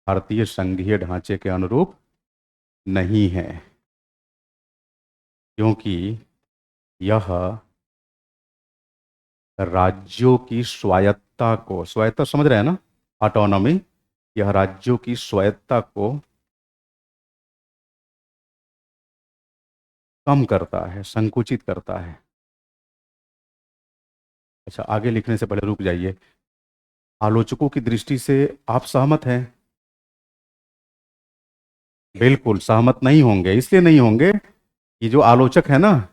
भारतीय संघीय ढांचे के अनुरूप नहीं है, क्योंकि यह राज्यों की स्वायत्तता को, स्वायत्तता समझ रहे हैं ना, ऑटोनॉमी, यह राज्यों की स्वायत्तता को कम करता है, संकुचित करता है। अच्छा, आगे लिखने से पहले रुक जाइए। आलोचकों की दृष्टि से आप सहमत हैं? बिल्कुल सहमत नहीं होंगे, इसलिए नहीं होंगे कि जो आलोचक है ना,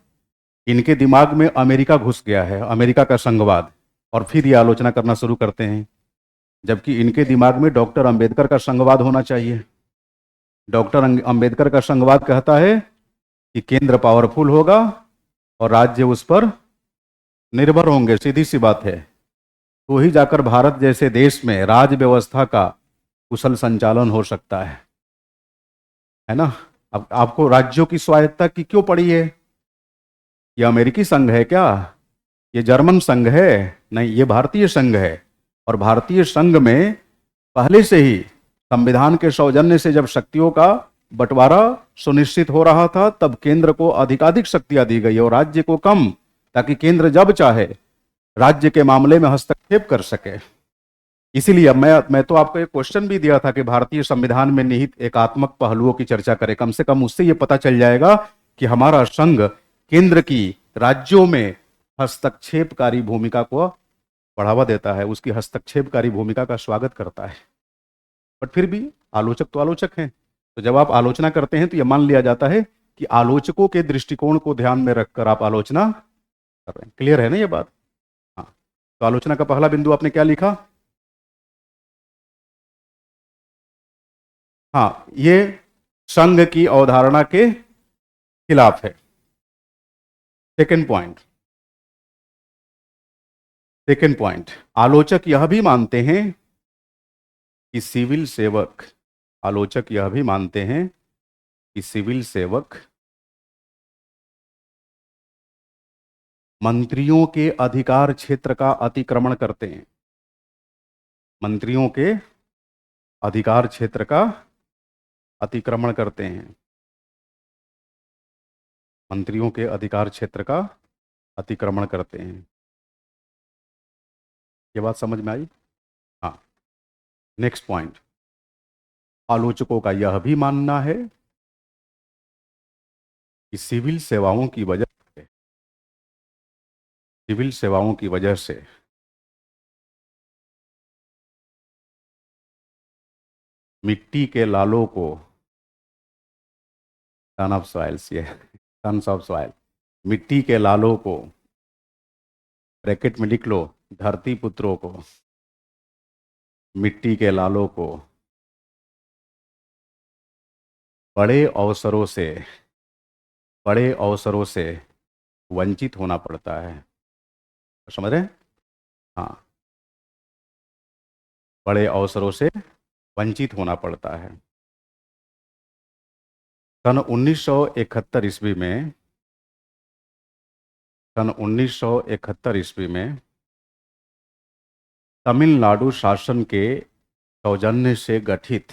इनके दिमाग में अमेरिका घुस गया है, अमेरिका का संघवाद, और फिर ये आलोचना करना शुरू करते हैं। जबकि इनके दिमाग में डॉक्टर अंबेडकर का संघवाद होना चाहिए। डॉक्टर अंबेडकर का संघवाद कहता है कि केंद्र पावरफुल होगा और राज्य उस पर निर्भर होंगे, सीधी सी बात है। तो ही जाकर भारत जैसे देश में राज व्यवस्था का कुशल संचालन हो सकता है ना। अब आपको राज्यों की स्वायत्तता की क्यों पड़ी है? ये अमेरिकी संघ है क्या? ये जर्मन संघ है? नहीं, ये भारतीय संघ है। और भारतीय संघ में पहले से ही संविधान के सौजन्य से जब शक्तियों का बंटवारा सुनिश्चित हो रहा था, तब केंद्र को अधिकाधिक शक्तियां दी गई और राज्य को कम, ताकि केंद्र जब चाहे राज्य के मामले में हस्तक्षेप कर सके। इसीलिए अब मैं तो आपको एक क्वेश्चन भी दिया था कि भारतीय संविधान में निहित एकात्मक पहलुओं की चर्चा करें। कम से कम उससे यह पता चल जाएगा कि हमारा संघ केंद्र की राज्यों में हस्तक्षेपकारी भूमिका को बढ़ावा देता है, उसकी हस्तक्षेपकारी भूमिका का स्वागत करता है। बट फिर भी आलोचक तो आलोचक हैं। तो जब आप आलोचना करते हैं तो यह मान लिया जाता है कि आलोचकों के दृष्टिकोण को ध्यान में रखकर आप आलोचना कर रहे हैं। क्लियर है ना ये बात? हाँ। तो आलोचना का पहला बिंदु आपने क्या लिखा? हाँ, ये संघ की अवधारणा के खिलाफ है। सेकंड पॉइंट, सेकंड पॉइंट, आलोचक यह भी मानते हैं कि सिविल सेवक, आलोचक यह भी मानते हैं कि सिविल सेवक मंत्रियों के अधिकार क्षेत्र का अतिक्रमण करते हैं। मंत्रियों के अधिकार क्षेत्र का अतिक्रमण करते हैं। मंत्रियों के अधिकार क्षेत्र का अतिक्रमण करते हैं। ये बात समझ में आई? हाँ। नेक्स्ट पॉइंट, आलोचकों का यह भी मानना है कि सिविल सेवाओं की वजह से, सिविल सेवाओं की वजह से मिट्टी के लालों को, सन ऑफ सॉइल्स, ये सन्स ऑफ सॉइल, मिट्टी के लालों को, ब्रैकेट में लिख लो, धरती पुत्रों को, मिट्टी के लालों को बड़े अवसरों से, बड़े अवसरों से वंचित होना पड़ता है। समझ रहे हैं? हाँ, बड़े अवसरों से वंचित होना पड़ता है। सन 1971 ईस्वी में, सन 1971 ईस्वी में तमिलनाडु शासन के सौजन्य से गठित,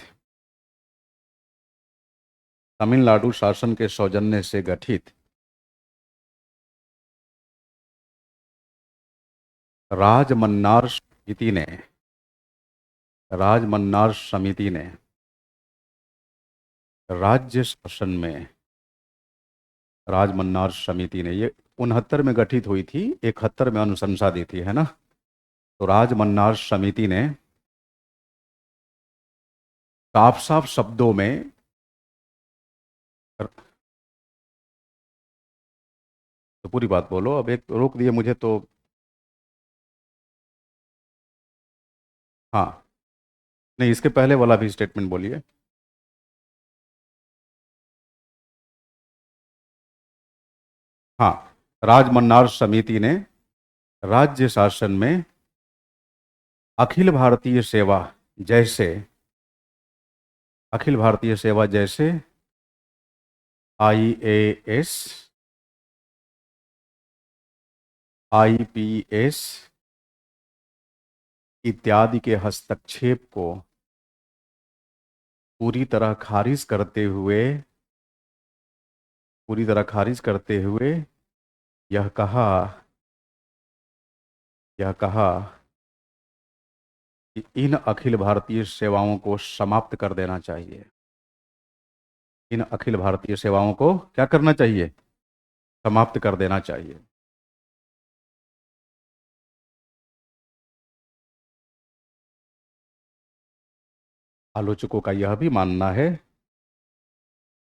तमिलनाडु शासन के सौजन्य से गठित राजमन्नार समिति ने, राजमन्नार समिति ने राज्य शासन में, राजमन्नार समिति ने, ये 69 में गठित हुई थी, 71 में अनुशंसा दी थी, है ना। तो राजमन्नार समिति ने साफ साफ शब्दों में, तो पूरी बात बोलो, अब एक रोक दिए मुझे तो। हाँ, नहीं, इसके पहले वाला भी स्टेटमेंट बोलिए। हाँ, राजमन्नार समिति ने राज्य शासन में अखिल भारतीय सेवा जैसे, अखिल भारतीय सेवा जैसे आईएएस, आईपीएस इत्यादि के हस्तक्षेप को पूरी तरह खारिज करते हुए पूरी तरह खारिज करते हुए यह कहा यह कहा कि इन अखिल भारतीय सेवाओं को समाप्त कर देना चाहिए। इन अखिल भारतीय सेवाओं को क्या करना चाहिए? समाप्त कर देना चाहिए। आलोचकों का यह भी मानना है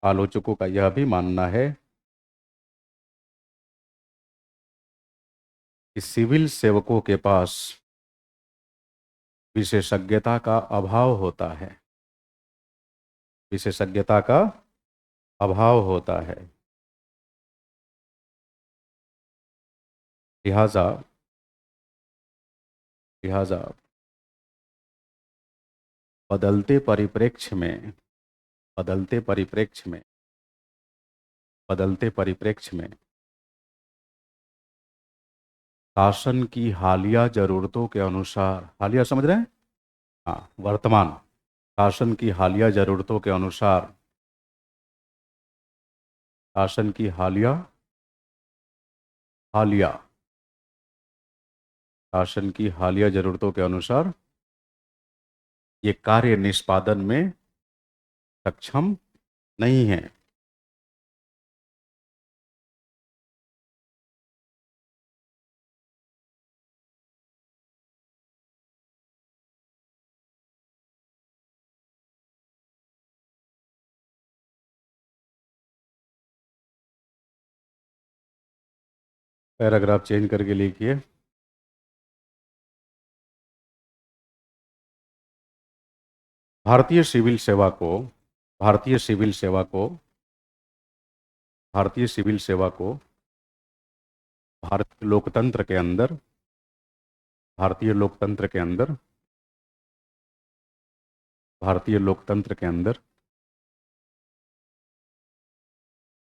आलोचकों का यह भी मानना है कि सिविल सेवकों के पास विशेषज्ञता का अभाव होता है। विशेषज्ञता का अभाव होता है। लिहाजा लिहाजा बदलते परिप्रेक्ष्य में बदलते परिप्रेक्ष्य में बदलते परिप्रेक्ष्य में शासन की हालिया जरूरतों के अनुसार, हालिया समझ रहे हैं? हाँ, वर्तमान शासन की हालिया जरूरतों के अनुसार शासन की हालिया हालिया शासन की हालिया जरूरतों के अनुसार ये कार्य निष्पादन में सक्षम नहीं है। पैराग्राफ चेंज करके लिखिए। भारतीय सिविल सेवा को भारतीय सिविल सेवा को भारतीय सिविल सेवा को भारतीय लोकतंत्र के अंदर भारतीय लोकतंत्र के अंदर भारतीय लोकतंत्र के अंदर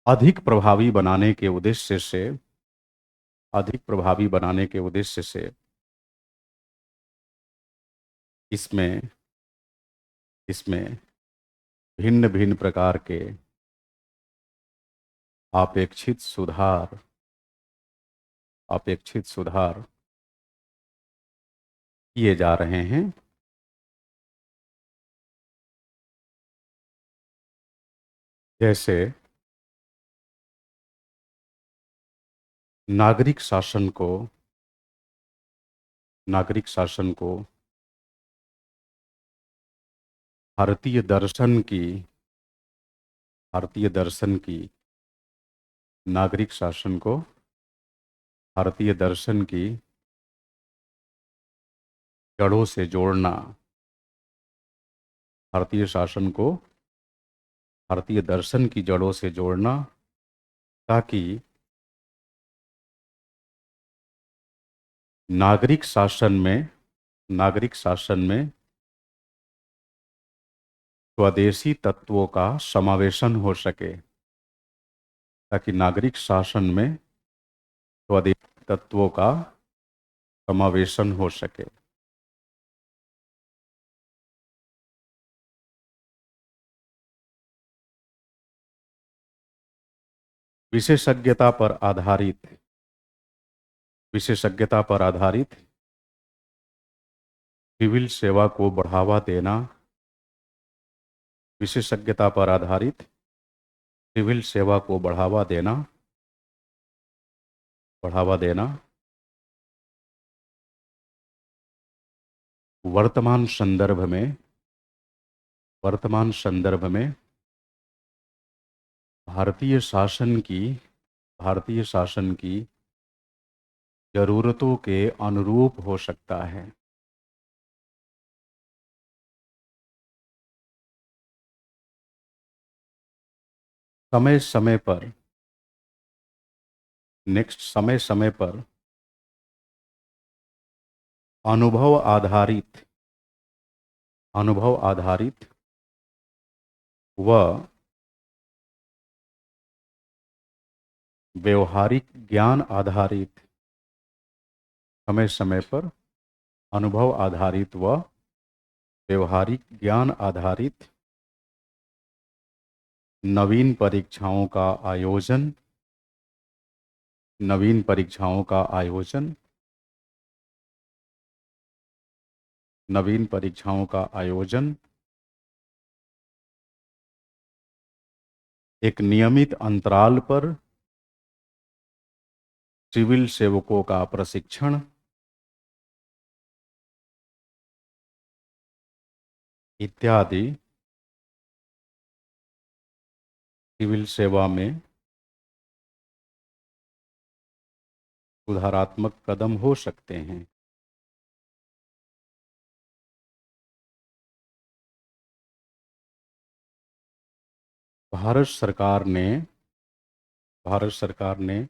अधिक प्रभावी बनाने के उद्देश्य से अधिक प्रभावी बनाने के उद्देश्य से इसमें इसमें भिन्न भिन्न प्रकार के अपेक्षित सुधार अपेक्षित सुधार किए जा रहे हैं। जैसे नागरिक शासन को नागरिक शासन को भारतीय दर्शन की भारतीय दर्शन की नागरिक शासन को भारतीय दर्शन की जड़ों से जोड़ना भारतीय शासन को भारतीय दर्शन की जड़ों से जोड़ना, ताकि नागरिक शासन में नागरिक शासन में स्वदेशी तत्वों का समावेशन हो सके ताकि नागरिक शासन में स्वदेशी तत्वों का समावेशन हो सके। विशेषज्ञता पर आधारित विशेषज्ञता पर आधारित सिविल सेवा को बढ़ावा देना विशेषज्ञता पर आधारित सिविल सेवा को बढ़ावा देना वर्तमान संदर्भ में भारतीय शासन की जरूरतों के अनुरूप हो सकता है। समय समय पर अनुभव आधारित व व्यवहारिक ज्ञान आधारित समय समय पर अनुभव आधारित व व्यवहारिक ज्ञान आधारित नवीन परीक्षाओं का आयोजन, नवीन परीक्षाओं का आयोजन, नवीन परीक्षाओं का आयोजन, एक नियमित अंतराल पर सिविल सेवकों का प्रशिक्षण, इत्यादि सिविल सेवा में सुधारात्मक कदम हो सकते हैं। भारत सरकार ने भारत सरकार ने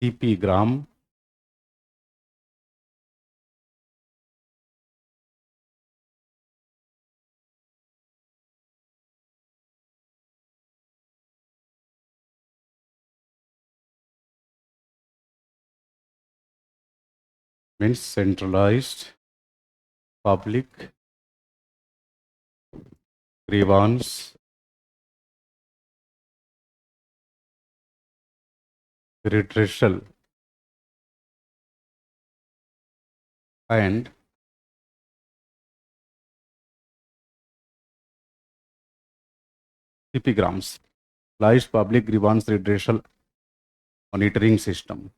CP gram, means centralised public grievance redressal and CPgrams, centralized public grievance redressal monitoring system।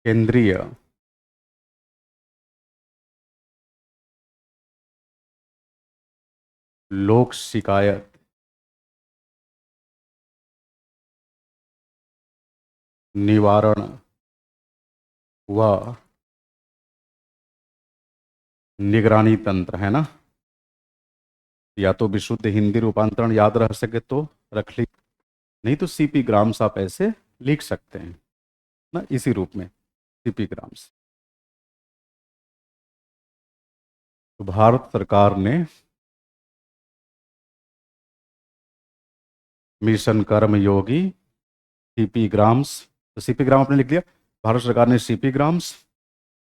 केंद्रीय लोक शिकायत निवारण व निगरानी तंत्र, है ना। या तो विशुद्ध हिंदी रूपांतरण याद रह सके तो रख ली, नहीं तो सीपी ग्राम्स आप ऐसे लिख सकते हैं ना, इसी रूप में सीपी ग्राम्स। तो भारत सरकार ने मिशन कर्मयोगी सीपी ग्राम्स, तो सीपी ग्राम आपने लिख लिया। भारत सरकार ने सीपी ग्राम्स,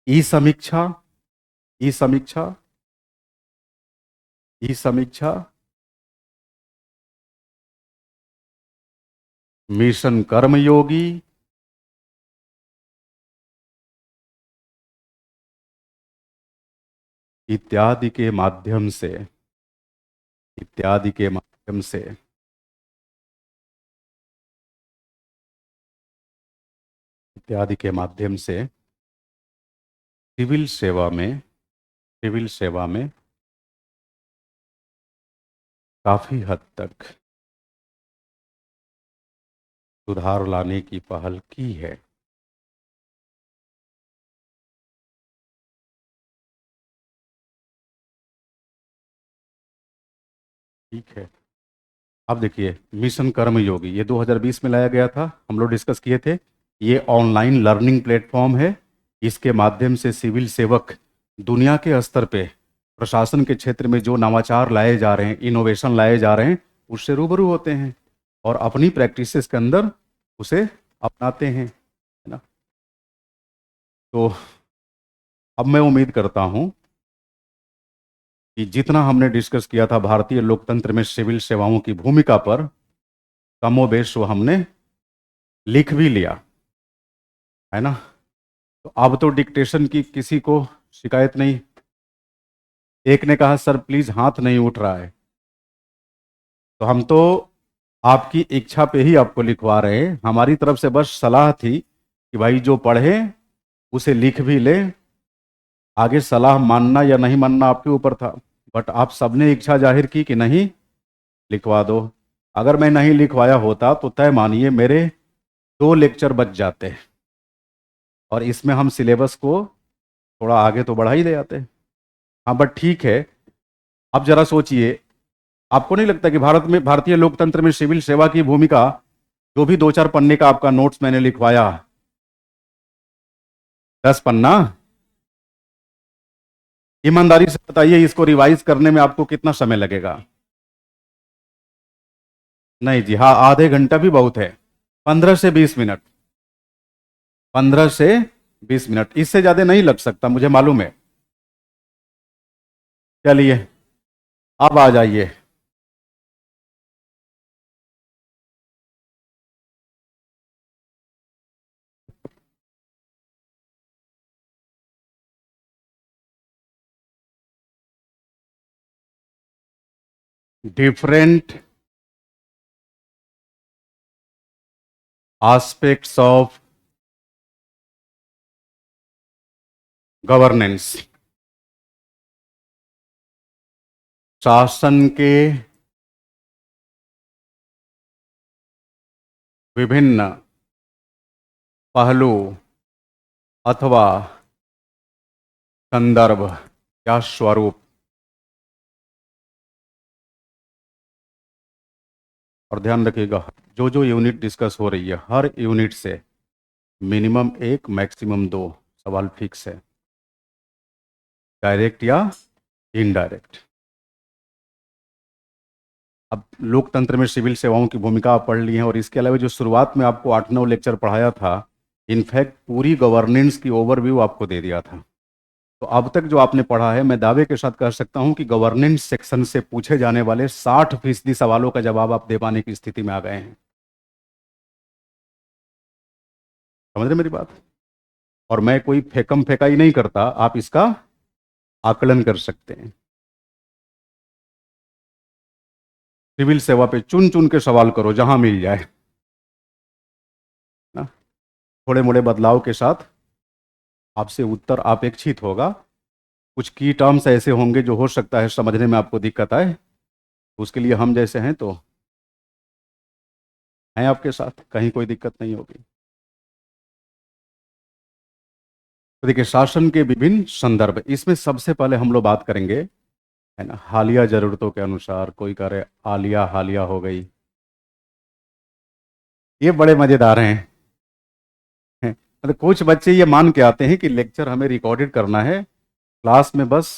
ई समीक्षा, ई समीक्षा, ई समीक्षा, मिशन कर्मयोगी, इत्यादि के माध्यम से, इत्यादि के माध्यम से इत्यादि के माध्यम से सिविल सेवा में, सिविल सेवा में काफी हद तक सुधार लाने की पहल की है। ठीक है, अब देखिए मिशन कर्मयोगी ये 2020 में लाया गया था, हम लोग डिस्कस किए थे। ये ऑनलाइन लर्निंग प्लेटफॉर्म है। इसके माध्यम से सिविल सेवक दुनिया के स्तर पे प्रशासन के क्षेत्र में जो नवाचार लाए जा रहे हैं, इनोवेशन लाए जा रहे हैं, उससे रूबरू होते हैं और अपनी प्रैक्टिसेस के अंदर उसे अपनाते हैं, है ना। तो अब मैं उम्मीद करता हूं कि जितना हमने डिस्कस किया था भारतीय लोकतंत्र में सिविल सेवाओं की भूमिका पर, कमोबेश वो हमने लिख भी लिया, है ना। तो अब तो डिक्टेशन की किसी को शिकायत नहीं। एक ने कहा सर प्लीज हाथ नहीं उठ रहा है, तो हम तो आपकी इच्छा पे ही आपको लिखवा रहे हैं। हमारी तरफ से बस सलाह थी कि भाई जो पढ़े उसे लिख भी ले, आगे सलाह मानना या नहीं मानना आपके ऊपर था। बट आप सबने इच्छा जाहिर की कि नहीं लिखवा दो। अगर मैं नहीं लिखवाया होता तो तय मानिए मेरे 2 लेक्चर बच जाते और इसमें हम सिलेबस को थोड़ा आगे तो बढ़ा ही ले जाते। हाँ बट ठीक है, अब जरा सोचिए, आपको नहीं लगता कि भारत में, भारतीय लोकतंत्र में सिविल सेवा की भूमिका, जो भी 2-4 पन्ने का आपका नोट्स मैंने लिखवाया, 10 पन्ना, ईमानदारी से बताइए इसको रिवाइज करने में आपको कितना समय लगेगा? नहीं जी, हाँ आधे घंटा भी बहुत है, 15 से 20 मिनट। 15 से 20 मिनट, इससे ज़्यादा नहीं लग सकता, मुझे मालूम है। चलिए अब आ जाइए। डिफरेंट aspects of गवर्नेंस, शासन के विभिन्न पहलू अथवा संदर्भ या स्वरूप। और ध्यान रखिएगा, जो जो यूनिट डिस्कस हो रही है, हर यूनिट से मिनिमम एक मैक्सिमम दो सवाल फिक्स है, डायरेक्ट या इनडायरेक्ट। अब लोकतंत्र में सिविल सेवाओं की भूमिका आप पढ़ ली है, और इसके अलावा जो शुरुआत में आपको 8-9 लेक्चर पढ़ाया था, इनफैक्ट पूरी गवर्नेंस की ओवरव्यू आपको दे दिया था। तो अब तक जो आपने पढ़ा है, मैं दावे के साथ कह सकता हूं कि गवर्नेंस सेक्शन से पूछे जाने वाले 60% सवालों का जवाब आप दे पाने की स्थिति में आ गए हैं। समझ रहे मेरी बात? और मैं कोई फेकम फेकाई नहीं करता, आप इसका आकलन कर सकते हैं। सिविल सेवा पे चुन चुन के सवाल करो जहां मिल जाए ना, थोड़े मोड़े बदलाव के साथ आपसे उत्तर अपेक्षित होगा। कुछ की टर्म्स ऐसे होंगे जो हो सकता है समझने में आपको दिक्कत आए, तो उसके लिए हम जैसे हैं तो हैं आपके साथ, कहीं कोई दिक्कत नहीं होगी। तो देखिए, शासन के विभिन्न संदर्भ, इसमें सबसे पहले हम लोग बात करेंगे, है ना, हालिया जरूरतों के अनुसार। कोई कह रहे आलिया हालिया हो गई, ये बड़े मजेदार हैं। मतलब कुछ बच्चे ये मान के आते हैं कि लेक्चर हमें रिकॉर्डेड करना है, क्लास में बस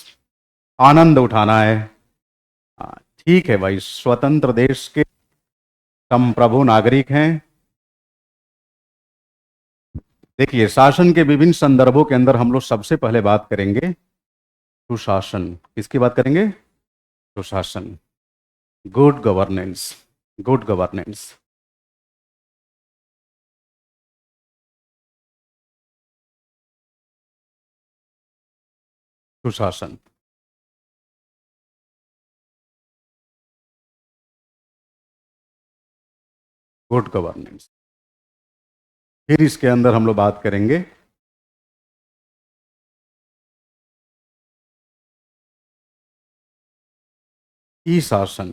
आनंद उठाना है। हाँ, ठीक है भाई, स्वतंत्र देश के संप्रभु नागरिक हैं। देखिए, शासन के विभिन्न संदर्भों के अंदर हम लोग सबसे पहले बात करेंगे सुशासन। किसकी बात करेंगे? सुशासन, गुड गवर्नेंस। गुड गवर्नेंस, सुशासन। Good governance. फिर इसके अंदर हम लोग बात करेंगे ई शासन।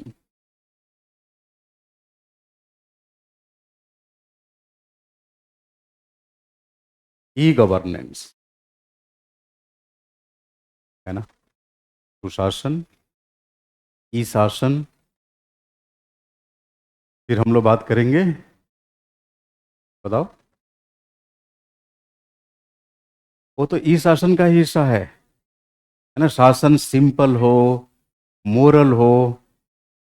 ई गवर्नेंस, है ना, सुशासन, ई शासन। फिर हम लोग बात करेंगे, बताओ, वो तो ई शासन का ही हिस्सा है ना। शासन सिंपल हो, मोरल हो,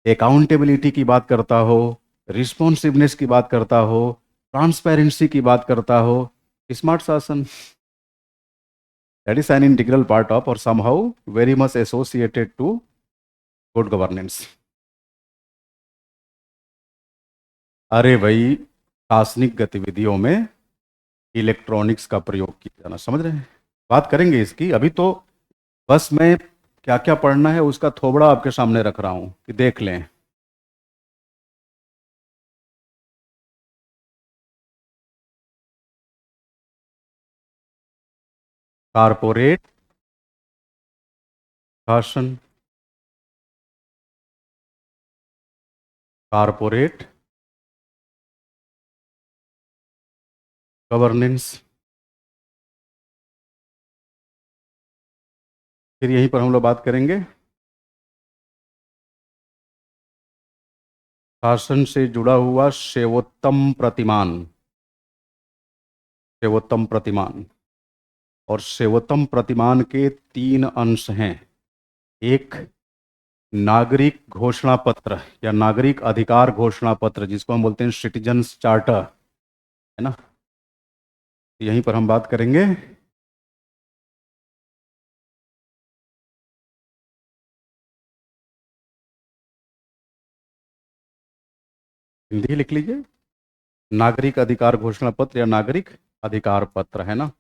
अकाउंटेबिलिटी की बात करता हो, रिस्पॉन्सिवनेस की बात करता हो, ट्रांसपेरेंसी की बात करता हो, स्मार्ट शासन, that is an integral part of और somehow very much associated to good governance. अरे भाई, शासनिक गतिविधियों में इलेक्ट्रॉनिक्स का प्रयोग किया जाना, समझ रहे हैं? बात करेंगे इसकी, अभी तो बस मैं क्या क्या पढ़ना है उसका थोबड़ा आपके सामने रख रहा हूं कि देख लें। कारपोरेट शासन, कारपोरेट गवर्नेंस। फिर यहीं पर हम लोग बात करेंगे शासन से जुड़ा हुआ सेवोत्तम प्रतिमान। सेवोत्तम प्रतिमान, और सेवोत्तम प्रतिमान के 3 अंश हैं। एक, नागरिक घोषणा पत्र या नागरिक अधिकार घोषणा पत्र, जिसको हम बोलते हैं सिटीजन्स चार्टर, है ना। यहीं पर हम बात करेंगे। हिंदी लिख लीजिए। नागरिक अधिकार घोषणा पत्र या नागरिक अधिकार पत्र, है ना।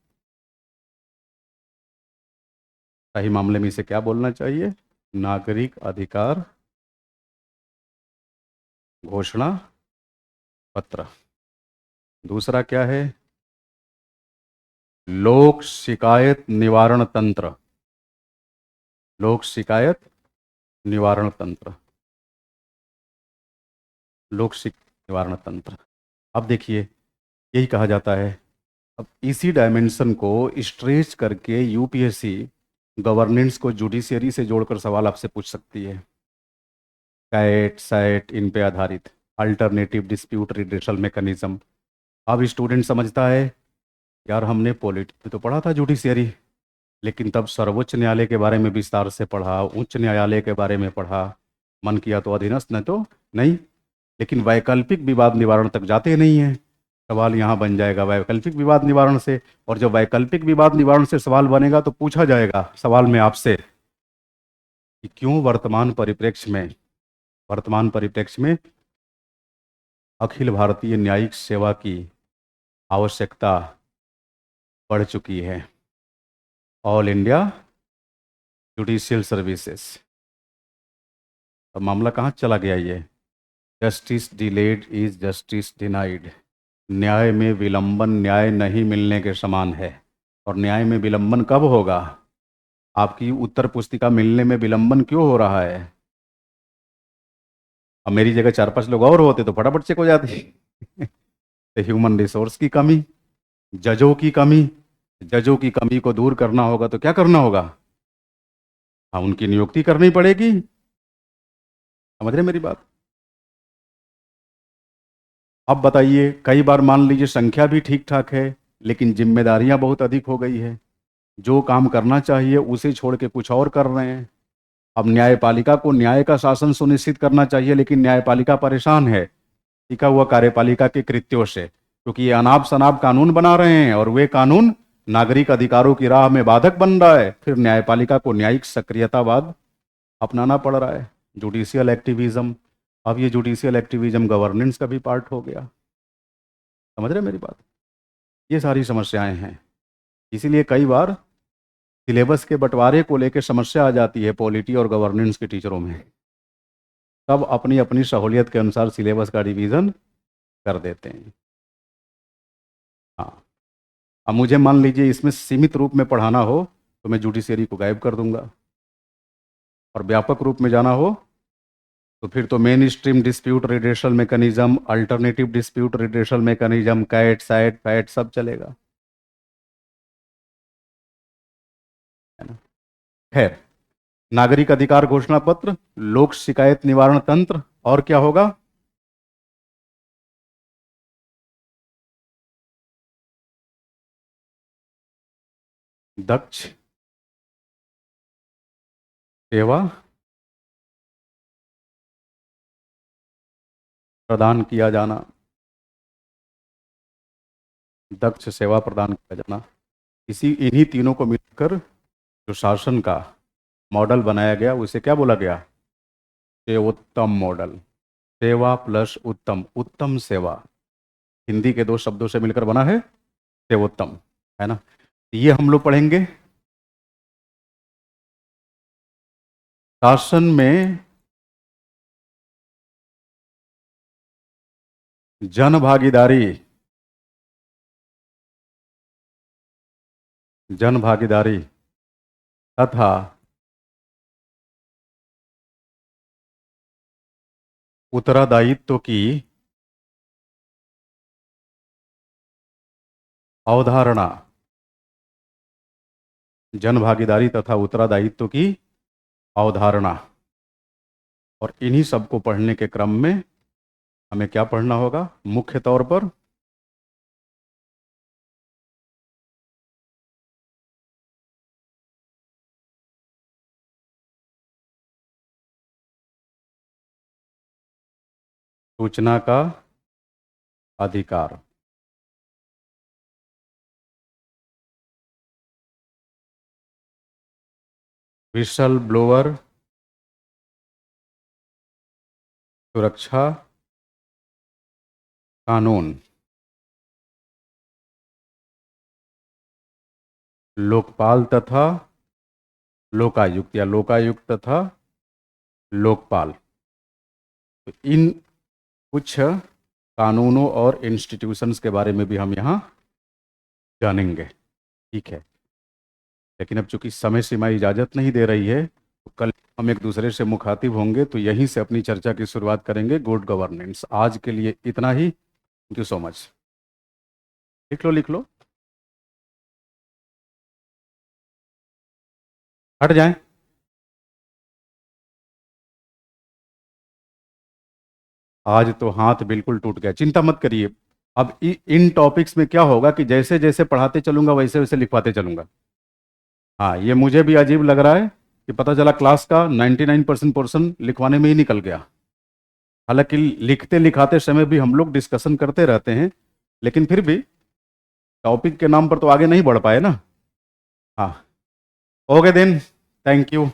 सही मामले में इसे क्या बोलना चाहिए? नागरिक अधिकार घोषणा पत्र। दूसरा क्या है? लोक शिकायत निवारण तंत्र। लोक शिकायत निवारण तंत्र। लोक निवारण तंत्र। अब देखिए, यही कहा जाता है। अब इसी डायमेंशन को स्ट्रेच करके यूपीएससी गवर्नेंस को जुडिशियरी से जोड़कर सवाल आपसे पूछ सकती है। कैट सैट इन पे आधारित अल्टरनेटिव डिस्प्यूट रिड्रेसल मैकेनिज्म। अब स्टूडेंट समझता है, यार हमने पॉलिटी में तो पढ़ा था जुडिशियरी, लेकिन तब सर्वोच्च न्यायालय के बारे में विस्तार से पढ़ा, उच्च न्यायालय के बारे में पढ़ा, मन किया तो अधीनस्थ, न तो नहीं। लेकिन वैकल्पिक विवाद निवारण तक जाते नहीं हैं। सवाल यहाँ बन जाएगा वैकल्पिक विवाद निवारण से। और जब वैकल्पिक विवाद निवारण से सवाल बनेगा तो पूछा जाएगा सवाल में आपसे कि क्यों वर्तमान परिप्रेक्ष्य में अखिल भारतीय न्यायिक सेवा की आवश्यकता बढ़ चुकी है। All India judicial services. अब मामला कहाँ चला गया ये? Justice delayed is justice denied. न्याय में विलंबन न्याय नहीं मिलने के समान है। और न्याय में विलंबन कब होगा? आपकी उत्तर पुस्तिका मिलने में विलंबन क्यों हो रहा है? अब मेरी जगह 4-5 लोग और होते तो फटाफट चेक हो जाती। तो ह्यूमन रिसोर्स की कमी, जजों की कमी। जजों की कमी को दूर करना होगा तो क्या करना होगा? हाँ, उनकी नियुक्ति करनी पड़ेगी। समझ रहे मेरी बात? अब बताइए, कई बार मान लीजिए संख्या भी ठीक ठाक है, लेकिन जिम्मेदारियां बहुत अधिक हो गई है। जो काम करना चाहिए उसे छोड़ के कुछ और कर रहे हैं। अब न्यायपालिका को न्याय का शासन सुनिश्चित करना चाहिए, लेकिन न्यायपालिका परेशान है टिका हुआ कार्यपालिका के कृत्यों से, क्योंकि ये अनाप शनाप कानून बना रहे हैं और वे कानून नागरिक अधिकारों की राह में बाधक बन रहा है। फिर न्यायपालिका को न्यायिक सक्रियतावाद अपनाना पड़ रहा है, जुडिशियल एक्टिविज्म। अब ये जुडिशियल एक्टिविज्म गवर्नेंस का भी पार्ट हो गया। समझ रहे मेरी बात? ये सारी समस्याएं हैं। इसीलिए कई बार सिलेबस के बंटवारे को लेकर समस्या आ जाती है पॉलिटी और गवर्नेंस के टीचरों में। सब अपनी अपनी सहूलियत के अनुसार सिलेबस का डिवीजन कर देते हैं। हाँ। अब मुझे मान लीजिए इसमें सीमित रूप में पढ़ाना हो तो मैं जुडिशियरी को गायब कर दूंगा, और व्यापक रूप में जाना हो तो फिर तो mainstream dispute redressal mechanism, alternative dispute redressal mechanism, cat site fat सब चलेगा, है ना। खैर, नागरिक अधिकार घोषणा पत्र, लोक शिकायत निवारण तंत्र, और क्या होगा? दक्ष सेवा प्रदान किया जाना। दक्ष सेवा प्रदान किया जाना। इन्हीं तीनों को मिलकर जो शासन का मॉडल बनाया गया उसे क्या बोला गया? सेवोत्तम मॉडल। सेवा प्लस उत्तम, उत्तम सेवा, हिंदी के दो शब्दों से मिलकर बना है सेवोत्तम, है ना। ये हम लोग पढ़ेंगे। शासन में जन भागीदारी, जन भागीदारी तथा उत्तरदायित्व की अवधारणा। जन भागीदारी तथा उत्तरदायित्व की अवधारणा। और इन्हीं सबको पढ़ने के क्रम में हमें क्या पढ़ना होगा मुख्य तौर पर? सूचना का अधिकार। विसल ब्लोअर सुरक्षा कानून, लोकपाल तथा लोकायुक्त या लोकायुक्त तथा लोकपाल। तो इन कुछ कानूनों और इंस्टीट्यूशंस के बारे में भी हम यहाँ जानेंगे। ठीक है, लेकिन अब चूंकि समय सीमा इजाज़त नहीं दे रही है, तो कल हम एक दूसरे से मुखातिब होंगे, तो यहीं से अपनी चर्चा की शुरुआत करेंगे, गुड गवर्नेंस। आज के लिए इतना ही। Thank you so much. लिख लो लिख लो, हट जाएं। आज तो हाथ बिल्कुल टूट गया, चिंता मत करिए। अब इन टॉपिक्स में क्या होगा कि जैसे जैसे पढ़ाते चलूंगा वैसे वैसे लिखवाते चलूंगा। हाँ, ये मुझे भी अजीब लग रहा है कि पता चला क्लास का 99% पोर्शन लिखवाने में ही निकल गया। हालांकि लिखते लिखाते समय भी हम लोग डिस्कशन करते रहते हैं, लेकिन फिर भी टॉपिक के नाम पर तो आगे नहीं बढ़ पाए ना। हाँ, ओके देन, थैंक यू।